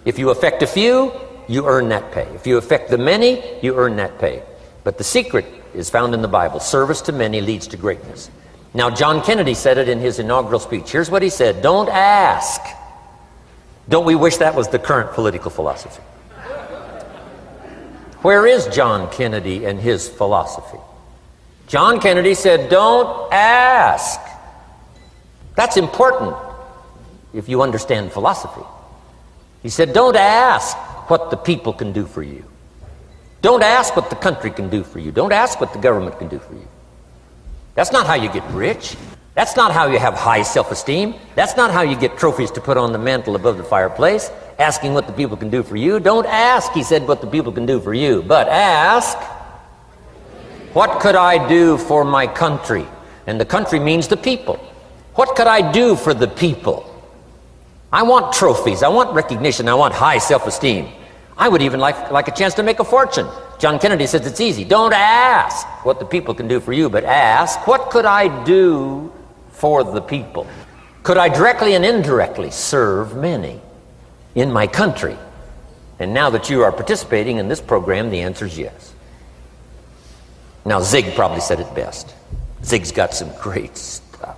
If you affect a few, you earn that pay. If you affect the many, you earn that pay. But the secret is found in the Bible. Service to many leads to greatness. Now, John Kennedy said it in his inaugural speech. Here's what he said: don't ask. Don't we wish that was the current political philosophy? Where is John Kennedy and his philosophy? John Kennedy said, don't ask. That's important if you understand philosophy. He said, don't ask what the people can do for you. Don't ask what the country can do for you. Don't ask what the government can do for you. That's not how you get rich. That's not how you have high self-esteem. That's not how you get trophies to put on the mantle above the fireplace, asking what the people can do for you. Don't ask, he said, what the people can do for you, but ask, what could I do for my country? And the country means the people. What could I do for the people? I want trophies. I want recognition. I want high self-esteem. I would even like a chance to make a fortune. John Kennedy says it's easy. Don't ask what the people can do for you, but ask, what could I do for the people? Could I directly and indirectly serve many in my country? And now that you are participating in this program, the answer is yes. Now, Zig probably said it best. Zig's got some great stuff.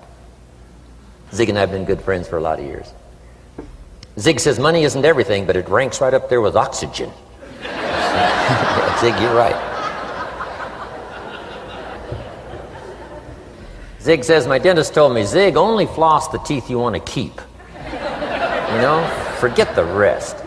Zig and I have been good friends for a lot of years. Zig says money isn't everything, but it ranks right up there with oxygen. Yeah, Zig, you're right. Zig says, my dentist told me, Zig, only floss the teeth you want to keep. You know, forget the rest.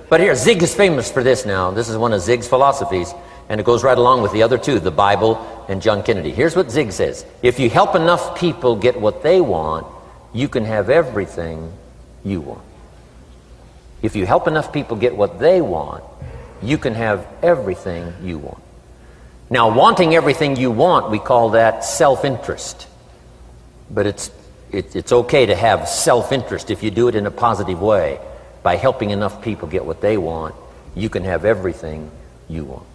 But here, Zig is famous for this now. This is one of Zig's philosophies, and it goes right along with the other two, the Bible and John Kennedy. Here's what Zig says: if you help enough people get what they want, you can have everything you want. If you help enough people get what they want, you can have everything you want. Now, wanting everything you want, we call that self-interest. But it's okay to have self-interest if you do it in a positive way. By helping enough people get what they want, you can have everything you want.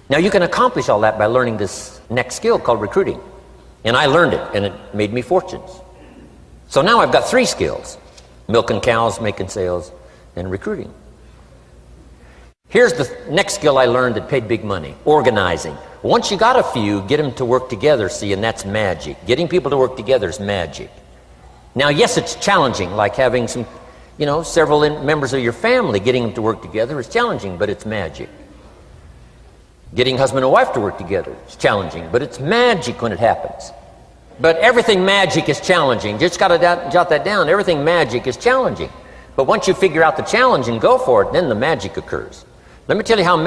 Now, you can accomplish all that by learning this next skill called recruiting. And I learned it, and it made me fortunes. So now I've got 3 skills: milking cows, making sales, and recruiting. Here's the next skill I learned that paid big money: organizing. Once you got a few, get them to work together, see, and that's magic. Getting people to work together is magic. Now, yes, it's challenging, like having several members of your family. Getting them to work together is challenging, but it's magic. Getting husband and wife to work together is challenging, but it's magic when it happens. But everything magic is challenging. Just got to jot that down. Everything magic is challenging. But once you figure out the challenge and go for it, then the magic occurs. Let me tell you how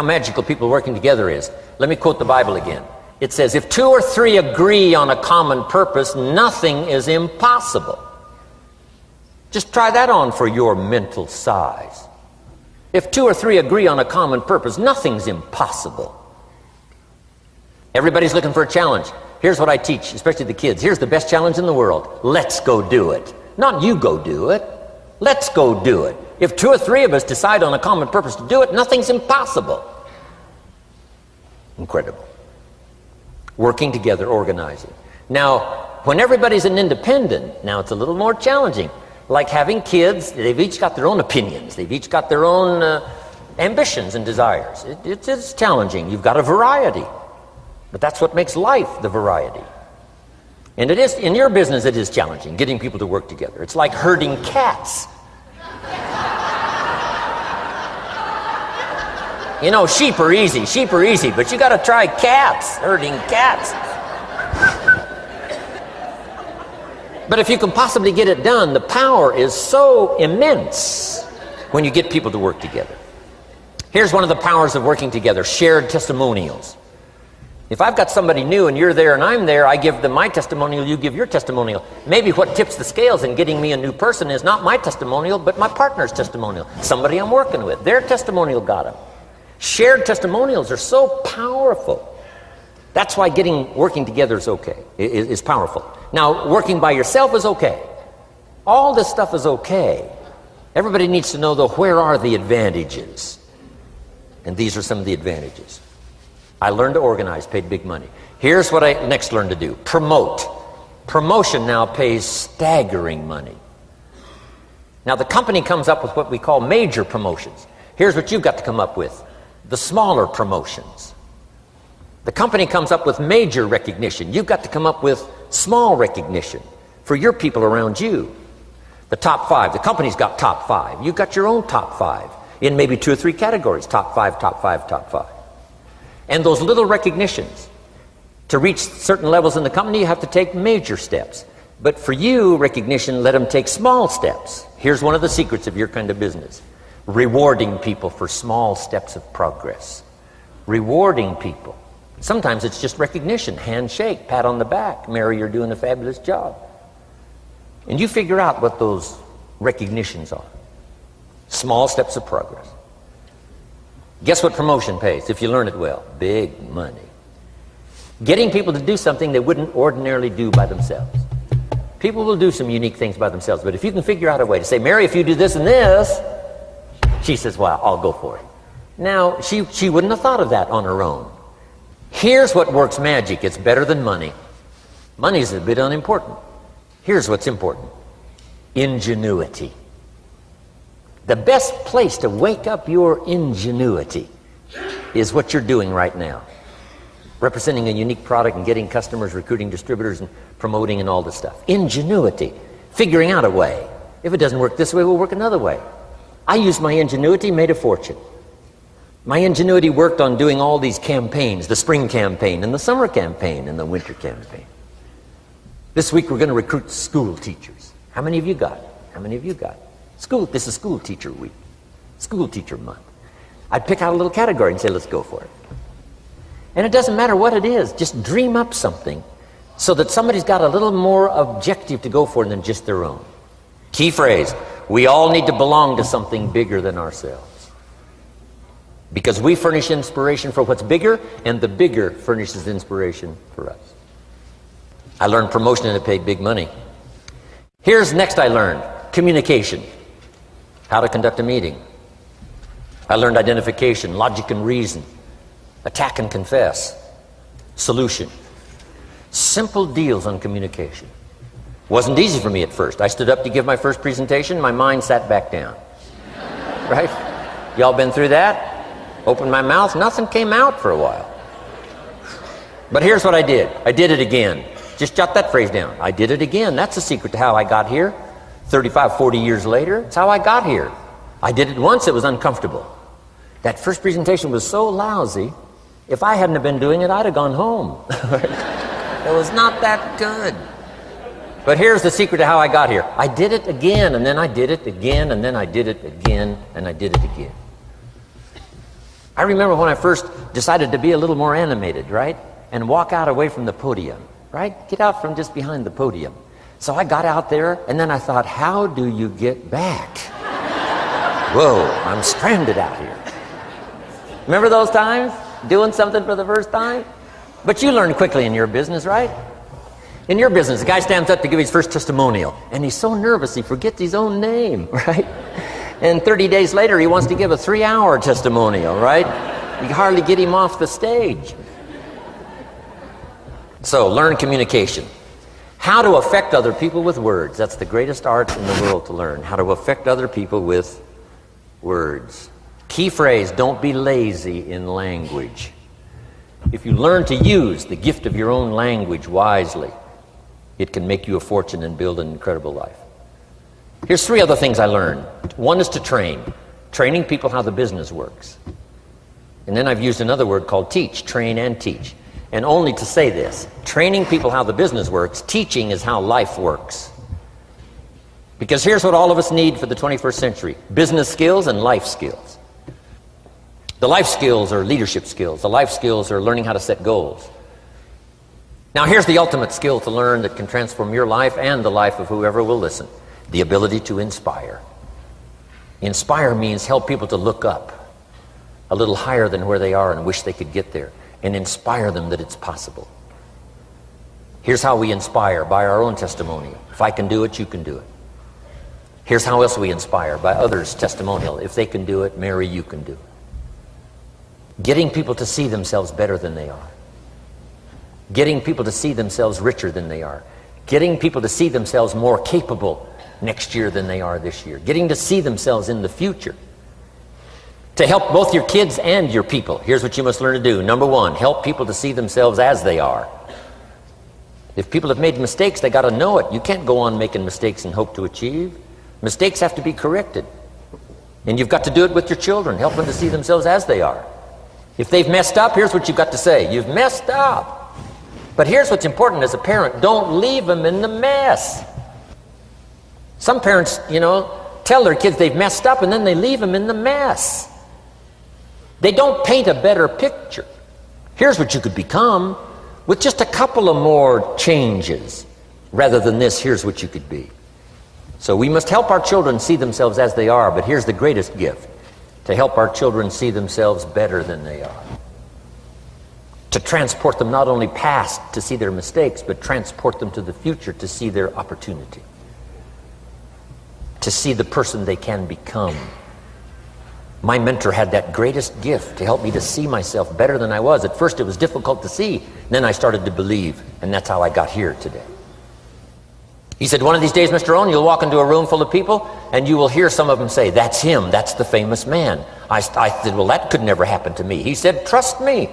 magical people working together is. Let me quote the Bible again. It says, if 2 or 3 agree on a common purpose, nothing is impossible. Just try that on for your mental size. If 2 or 3 agree on a common purpose, nothing's impossible. Everybody's looking for a challenge. Here's what I teach, especially the kids. Here's the best challenge in the world. Let's go do it. Not you go do it. Let's go do it. If 2 or 3 of us decide on a common purpose to do it, nothing's impossible. Incredible. Working together, organizing. Now, when everybody's an independent, now it's a little more challenging. Like having kids, they've each got their own opinions. They've each got their own ambitions and desires. It's challenging. You've got a variety. But that's what makes life, the variety. And it is, in your business, it is challenging, getting people to work together. It's like herding cats. You know, sheep are easy, but you got to try cats, herding cats. But if you can possibly get it done, the power is so immense when you get people to work together. Here's one of the powers of working together: shared testimonials. If I've got somebody new and you're there and I'm there, I give them my testimonial, you give your testimonial. Maybe what tips the scales in getting me a new person is not my testimonial, but my partner's testimonial. Somebody I'm working with, their testimonial got them. Shared testimonials are so powerful. That's why working together is okay, is powerful. Now, working by yourself is okay. All this stuff is okay. Everybody needs to know, though, where are the advantages? And these are some of the advantages. I learned to organize, paid big money. Here's what I next learned to do. Promote. Promotion now pays staggering money. Now, the company comes up with what we call major promotions. Here's what you've got to come up with. The smaller promotions. The company comes up with major recognition. You've got to come up with small recognition for your people around you. The top 5. The company's got top 5. You've got your own top 5 in maybe 2 or 3 categories. Top 5, top 5, top 5. And those little recognitions. To reach certain levels in the company, you have to take major steps. But for you, recognition, let them take small steps. Here's one of the secrets of your kind of business. Rewarding people for small steps of progress. Rewarding people. Sometimes it's just recognition, handshake, pat on the back. Mary, you're doing a fabulous job. And you figure out what those recognitions are. Small steps of progress. Guess what promotion pays, if you learn it well? Big money. Getting people to do something they wouldn't ordinarily do by themselves. People will do some unique things by themselves, but if you can figure out a way to say, Mary, if you do this and this, she says, well, I'll go for it. Now, she wouldn't have thought of that on her own. Here's what works magic. It's better than money. Money's a bit unimportant. Here's what's important. Ingenuity. The best place to wake up your ingenuity is what you're doing right now. Representing a unique product and getting customers, recruiting distributors, and promoting and all this stuff. Ingenuity. Figuring out a way. If it doesn't work this way, we'll work another way. I used my ingenuity, made a fortune. My ingenuity worked on doing all these campaigns, the spring campaign and the summer campaign and the winter campaign. This week we're going to recruit school teachers. How many of you got? How many of you got? This is school teacher week. School teacher month. I'd pick out a little category and say, let's go for it. And it doesn't matter what it is. Just dream up something so that somebody's got a little more objective to go for than just their own. Key phrase. We all need to belong to something bigger than ourselves. Because we furnish inspiration for what's bigger, and the bigger furnishes inspiration for us. I learned promotion and it paid big money. Here's next I learned. Communication. How to conduct a meeting. I learned identification, logic and reason, attack and confess, solution. Simple deals on communication. Wasn't easy for me at first. I stood up to give my first presentation, my mind sat back down. Right? Y'all been through that? Opened my mouth, nothing came out for a while. But here's what I did. I did it again. Just jot that phrase down. I did it again. That's the secret to how I got here. 35, 40 years later, it's how I got here. I did it once, it was uncomfortable. That first presentation was so lousy, if I hadn't have been doing it, I'd have gone home. It was not that good. But here's the secret to how I got here. I did it again, and then I did it again, and then I did it again, and I did it again. I remember when I first decided to be a little more animated, right? And walk out away from the podium, right? Get out from just behind the podium. So I got out there, and then I thought, how do you get back? Whoa, I'm stranded out here. Remember those times? Doing something for the first time? But you learn quickly in your business, right? In your business, the guy stands up to give his first testimonial, and he's so nervous he forgets his own name, right? And 30 days later, he wants to give a 3-hour testimonial, right? You can hardly get him off the stage. So, learn communication. How to affect other people with words. That's the greatest art in the world to learn. How to affect other people with words. Key phrase, don't be lazy in language. If you learn to use the gift of your own language wisely, it can make you a fortune and build an incredible life. Here's 3 other things I learned. One is to train. Training people how the business works. And then I've used another word called teach. Train and teach. And only to say this, training people how the business works, teaching is how life works. Because here's what all of us need for the 21st century. Business skills and life skills. The life skills are leadership skills. The life skills are learning how to set goals. Now here's the ultimate skill to learn that can transform your life and the life of whoever will listen. The ability to inspire. Inspire means help people to look up a little higher than where they are and wish they could get there, and inspire them that it's possible. Here's how we inspire, by our own testimony. If I can do it, you can do it. Here's how else we inspire, by others' testimonial. If they can do it, Mary, you can do it. Getting people to see themselves better than they are. Getting people to see themselves richer than they are. Getting people to see themselves more capable next year than they are this year. Getting to see themselves in the future. To help both your kids and your people, here's what you must learn to do. Number one, help people to see themselves as they are. If people have made mistakes, they got to know it. You can't go on making mistakes and hope to achieve. Mistakes have to be corrected. And you've got to do it with your children. Help them to see themselves as they are. If they've messed up, here's what you've got to say. You've messed up. But here's what's important as a parent. Don't leave them in the mess. Some parents, tell their kids they've messed up and then they leave them in the mess. They don't paint a better picture. Here's what you could become with just a couple of more changes. Rather than this, here's what you could be. So we must help our children see themselves as they are, but here's the greatest gift. To help our children see themselves better than they are. To transport them not only past to see their mistakes, but transport them to the future to see their opportunity. To see the person they can become. My mentor had that greatest gift to help me to see myself better than I was. At first it was difficult to see. Then I started to believe, and that's how I got here today. He said, one of these days, Mr. Rohn, you'll walk into a room full of people, and you will hear some of them say, that's him, that's the famous man. I said, well, that could never happen to me. He said, trust me.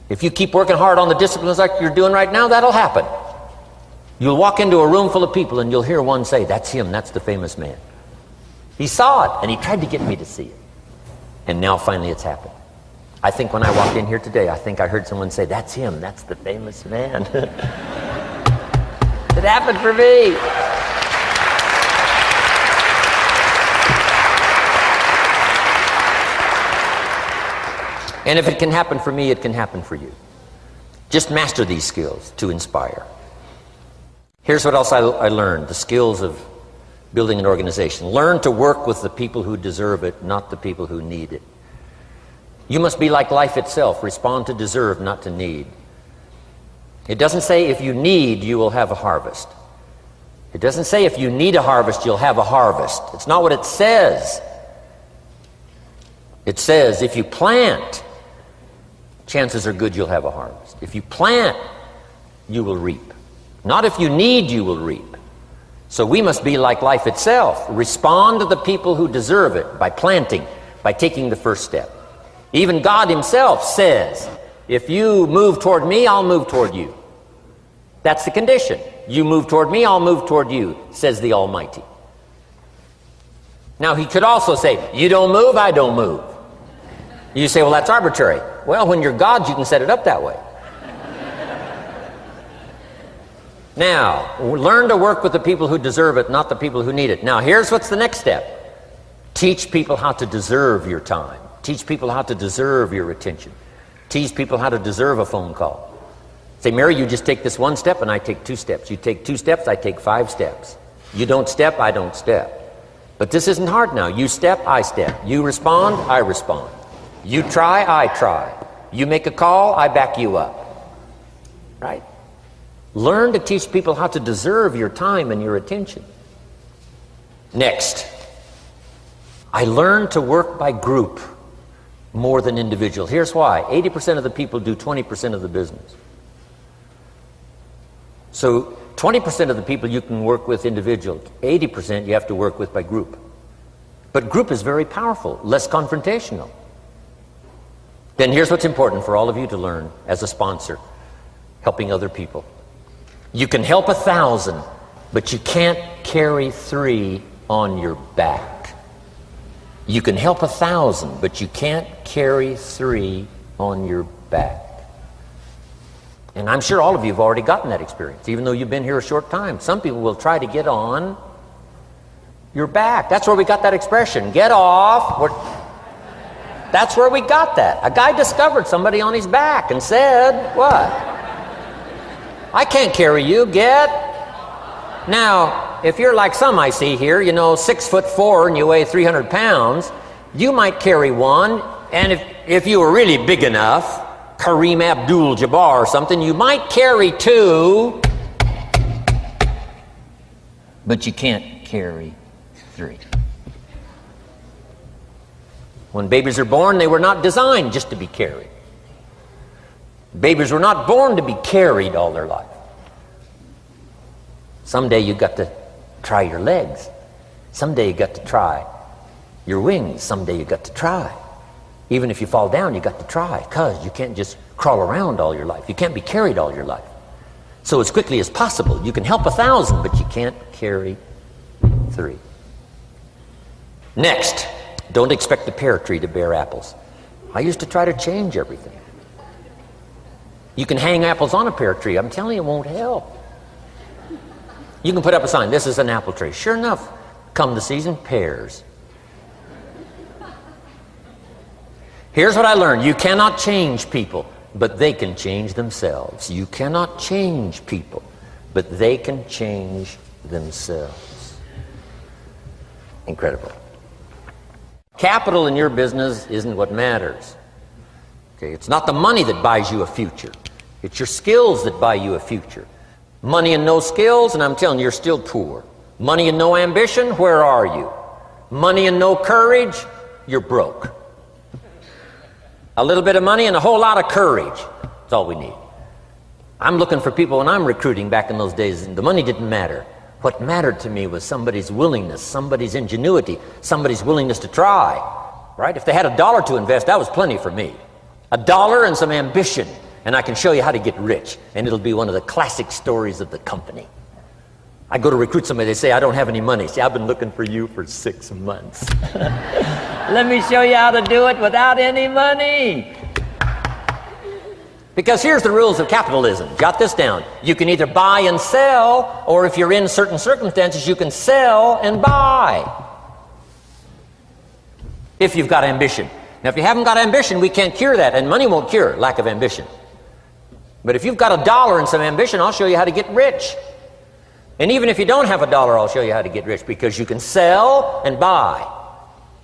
If you keep working hard on the disciplines like you're doing right now, that'll happen. You'll walk into a room full of people, and you'll hear one say, that's him, that's the famous man. He saw it, and he tried to get me to see it. And now finally it's happened. I think when I walked in here today, I think I heard someone say, that's him, that's the famous man. It happened for me. And if it can happen for me, it can happen for you. Just master these skills to inspire. Here's what else I learned, the skills of building an organization. Learn to work with the people who deserve it, not the people who need it. You must be like life itself. Respond to deserve, not to need. It doesn't say if you need, you will have a harvest. It doesn't say if you need a harvest, you'll have a harvest. It's not what it says. It says if you plant, chances are good you'll have a harvest. If you plant, you will reap. Not if you need, you will reap. So we must be like life itself. Respond to the people who deserve it by planting, by taking the first step. Even God himself says, if you move toward me, I'll move toward you. That's the condition. You move toward me, I'll move toward you, says the Almighty. Now he could also say, you don't move, I don't move. You say, well, that's arbitrary. Well, when you're God, you can set it up that way. Now, learn to work with the people who deserve it, not the people who need it. Now, here's what's the next step. Teach people how to deserve your time. Teach people how to deserve your attention. Teach people how to deserve a phone call. Say, Mary, you just take this one step and I take 2 steps. You take 2 steps, I take 5 steps. You don't step, I don't step. But this isn't hard now. You step, I step. You respond, I respond. You try, I try. You make a call, I back you up. Right? Learn to teach people how to deserve your time and your attention. Next, I learned to work by group more than individual. Here's why. 80% of the people do 20% of the business. So 20% of the people you can work with individual. 80% you have to work with by group. But group is very powerful, less confrontational. Then here's what's important for all of you to learn as a sponsor, helping other people. You can help 1,000, but you can't carry 3 on your back. You can help 1,000, but you can't carry 3 on your back. And I'm sure all of you have already gotten that experience, even though you've been here a short time. Some people will try to get on your back. That's where we got that expression, get off. That's where we got that. A guy discovered somebody on his back and said, what? I can't carry you, get. Now, if you're like some I see here, 6'4" and you weigh 300 pounds, you might carry one, and if you were really big enough, Kareem Abdul-Jabbar or something, you might carry two, but you can't carry three. When babies are born, they were not designed just to be carried. Babies were not born to be carried all their life. Someday you got to try your legs. Someday you got to try your wings. Someday you got to try. Even if you fall down, you got to try, because you can't just crawl around all your life. You can't be carried all your life. So as quickly as possible, you can help 1,000, but you can't carry 3. Next, don't expect the pear tree to bear apples. I used to try to change everything. You can hang apples on a pear tree. I'm telling you, it won't help. You can put up a sign, this is an apple tree. Sure enough, come the season, pears. Here's what I learned. You cannot change people, but they can change themselves. You cannot change people, but they can change themselves. Incredible. Capital in your business isn't what matters. Okay, it's not the money that buys you a future. It's your skills that buy you a future. Money and no skills, and I'm telling you, you're still poor. Money and no ambition, where are you? Money and no courage, you're broke. A little bit of money and a whole lot of courage. That's all we need. I'm looking for people when I'm recruiting back in those days, and the money didn't matter. What mattered to me was somebody's willingness, somebody's ingenuity, somebody's willingness to try. Right? If they had $1 to invest, that was plenty for me. $1 and some ambition, and I can show you how to get rich, and it'll be one of the classic stories of the company. I go to recruit somebody, they say, I don't have any money. See, I've been looking for you for 6 months. Let me show you how to do it without any money. Because here's the rules of capitalism. Jot this down. You can either buy and sell, or if you're in certain circumstances, you can sell and buy. If you've got ambition. Now, if you haven't got ambition, we can't cure that, and money won't cure lack of ambition. But if you've got $1 and some ambition, I'll show you how to get rich. And even if you don't have $1, I'll show you how to get rich, because you can sell and buy.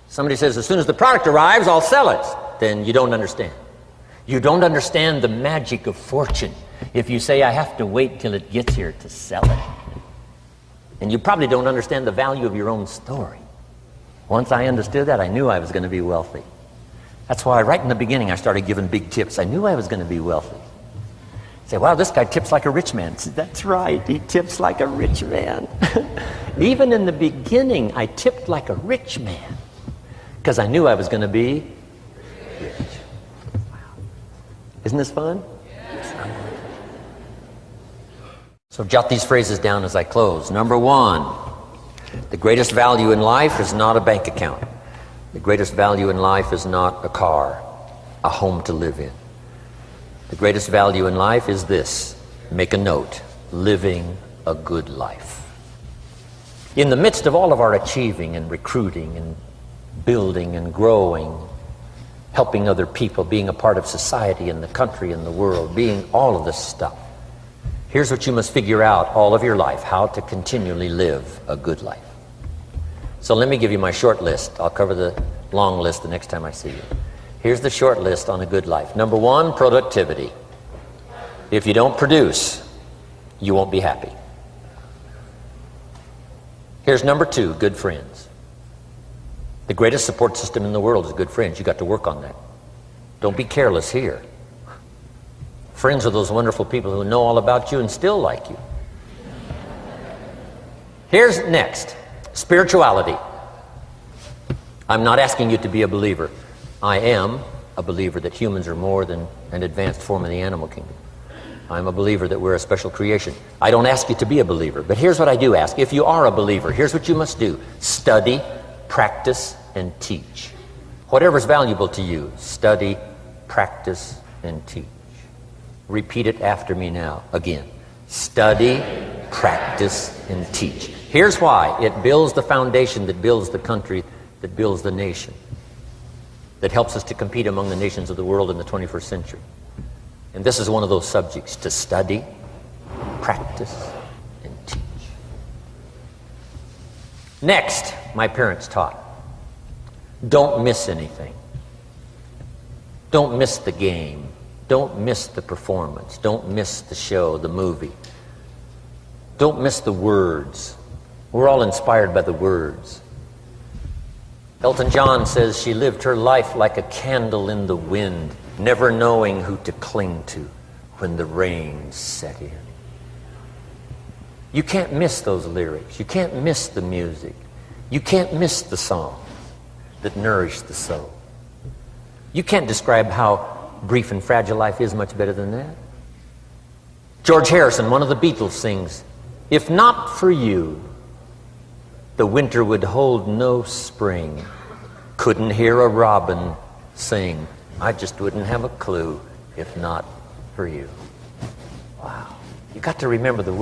Somebody says, as soon as the product arrives, I'll sell it. Then you don't understand. You don't understand the magic of fortune if you say, I have to wait till it gets here to sell it. And you probably don't understand the value of your own story. Once I understood that, I knew I was going to be wealthy. That's why right in the beginning I started giving big tips. I knew I was going to be wealthy. Say, wow, this guy tips like a rich man. Say, that's right, he tips like a rich man. Even in the beginning, I tipped like a rich man because I knew I was going to be rich. Wow. Isn't this fun? Yes. So jot these phrases down as I close. Number 1, the greatest value in life is not a bank account. The greatest value in life is not a car, a home to live in. The greatest value in life is this. Make a note. Living a good life. In the midst of all of our achieving and recruiting and building and growing, helping other people, being a part of society and the country and the world, being all of this stuff, here's what you must figure out all of your life, how to continually live a good life. So let me give you my short list. I'll cover the long list the next time I see you. Here's the short list on a good life. Number 1, productivity. If you don't produce, you won't be happy. Here's number 2, good friends. The greatest support system in the world is good friends. You got to work on that. Don't be careless here. Friends are those wonderful people who know all about you and still like you. Here's next, spirituality. I'm not asking you to be a believer. I am a believer that humans are more than an advanced form of the animal kingdom. I'm a believer that we're a special creation. I don't ask you to be a believer, but here's what I do ask. If you are a believer, here's what you must do. Study, practice, and teach. Whatever's valuable to you, study, practice, and teach. Repeat it after me now. Again. Study, practice, and teach. Here's why. It builds the foundation that builds the country, that builds the nation, that helps us to compete among the nations of the world in the 21st century. And this is one of those subjects, to study, practice and teach. Next, my parents taught, don't miss anything. Don't miss the game. Don't miss the performance. Don't miss the show, the movie. Don't miss the words. We're all inspired by the words. Elton John says she lived her life like a candle in the wind, never knowing who to cling to when the rain set in. You can't miss those lyrics. You can't miss the music. You can't miss the songs that nourish the soul. You can't describe how brief and fragile life is much better than that. George Harrison, one of the Beatles, sings, "If not for you, the winter would hold no spring. Couldn't hear a robin sing. I just wouldn't have a clue if not for you." Wow. You got to remember the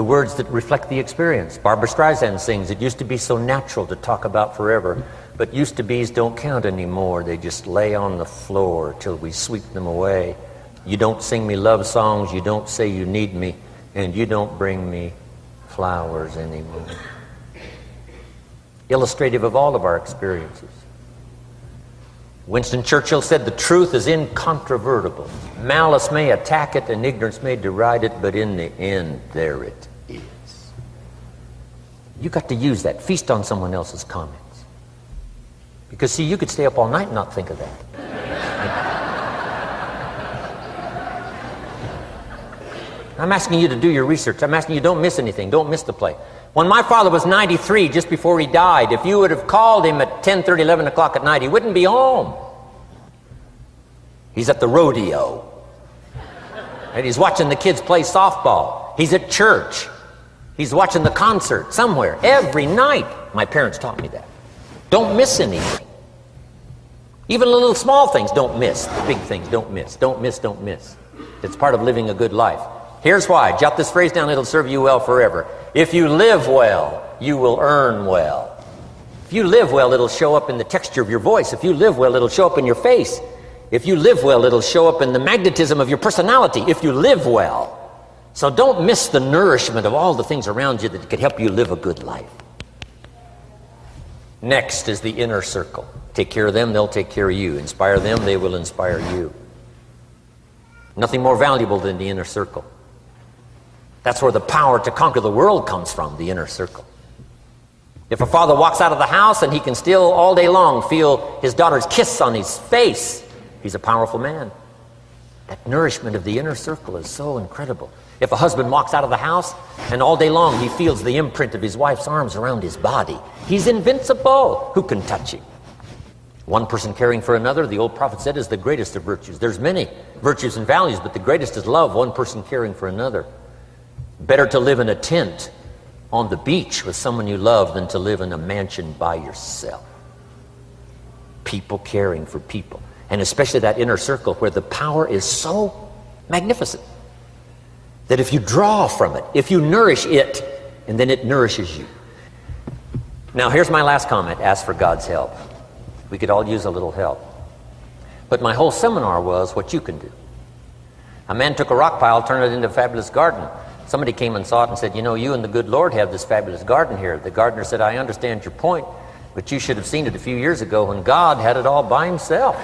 words that reflect the experience. Barbra Streisand sings, "It used to be so natural to talk about forever, but used-to-bes don't count anymore. They just lay on the floor till we sweep them away. You don't sing me love songs, you don't say you need me, and you don't bring me flowers anymore." Illustrative of all of our experiences. Winston Churchill said, "The truth is incontrovertible. Malice may attack it and ignorance may deride it, but in the end, there it is." You got to use that. Feast on someone else's comments. Because, see, you could stay up all night and not think of that. I'm asking you to do your research. I'm asking you, don't miss anything. Don't miss the play. When my father was 93, just before he died, if you would have called him at 10:30, 11 o'clock at night, he wouldn't be home. He's at the rodeo. And he's watching the kids play softball. He's at church. He's watching the concert somewhere. Every night. My parents taught me that. Don't miss anything. Even the little small things, don't miss. The big things, don't miss. Don't miss, don't miss. It's part of living a good life. Here's why. Jot this phrase down. It'll serve you well forever. If you live well, you will earn well. If you live well, it'll show up in the texture of your voice. If you live well, it'll show up in your face. If you live well, it'll show up in the magnetism of your personality. If you live well. So don't miss the nourishment of all the things around you that could help you live a good life. Next is the inner circle. Take care of them, they'll take care of you. Inspire them, they will inspire you. Nothing more valuable than the inner circle. That's where the power to conquer the world comes from, the inner circle. If a father walks out of the house and he can still all day long feel his daughter's kiss on his face, he's a powerful man. That nourishment of the inner circle is so incredible. If a husband walks out of the house and all day long he feels the imprint of his wife's arms around his body, he's invincible. Who can touch him? One person caring for another, the old prophet said, is the greatest of virtues. There's many virtues and values, but the greatest is love, one person caring for another. Better to live in a tent on the beach with someone you love than to live in a mansion by yourself. People caring for people. And especially that inner circle where the power is so magnificent that if you draw from it, if you nourish it, and then it nourishes you. Now here's my last comment. Ask for God's help. We could all use a little help. But my whole seminar was what you can do. A man took a rock pile, turned it into a fabulous garden. Somebody came and saw it and said, "You know, you and the good Lord have this fabulous garden here." The gardener said, "I understand your point, but you should have seen it a few years ago when God had it all by himself."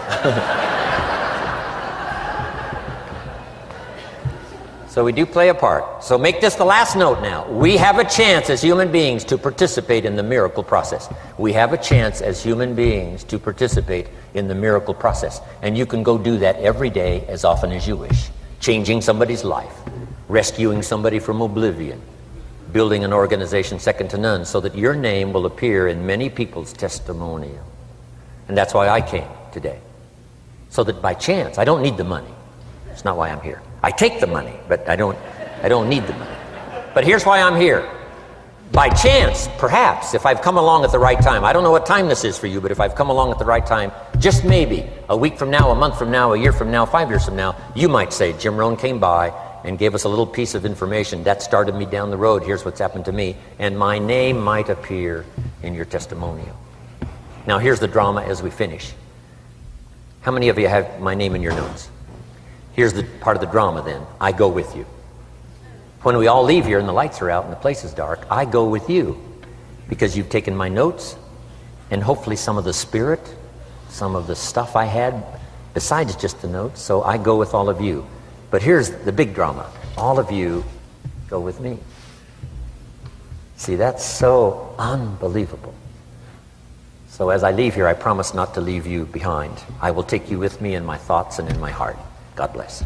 So we do play a part. So make this the last note now. We have a chance as human beings to participate in the miracle process. We have a chance as human beings to participate in the miracle process. And you can go do that every day as often as you wish. Changing somebody's life. Rescuing somebody from oblivion. Building an organization second to none so that your name will appear in many people's testimonial. And that's why I came today. So that by chance, I don't need the money. It's not why I'm here. I take the money, but I don't need the money. But here's why I'm here. By chance, perhaps, if I've come along at the right time, I don't know what time this is for you, but if I've come along at the right time, just maybe, a week from now, a month from now, a year from now, 5 years from now, you might say, Jim Rohn came by and gave us a little piece of information. That started me down the road. Here's what's happened to me. And my name might appear in your testimonial. Now here's the drama as we finish. How many of you have my name in your notes? Here's the part of the drama then. I go with you. When we all leave here and the lights are out and the place is dark, I go with you because you've taken my notes and hopefully some of the spirit, some of the stuff I had besides just the notes. So I go with all of you. But here's the big drama. All of you go with me. See, that's so unbelievable. So as I leave here, I promise not to leave you behind. I will take you with me in my thoughts and in my heart. God bless.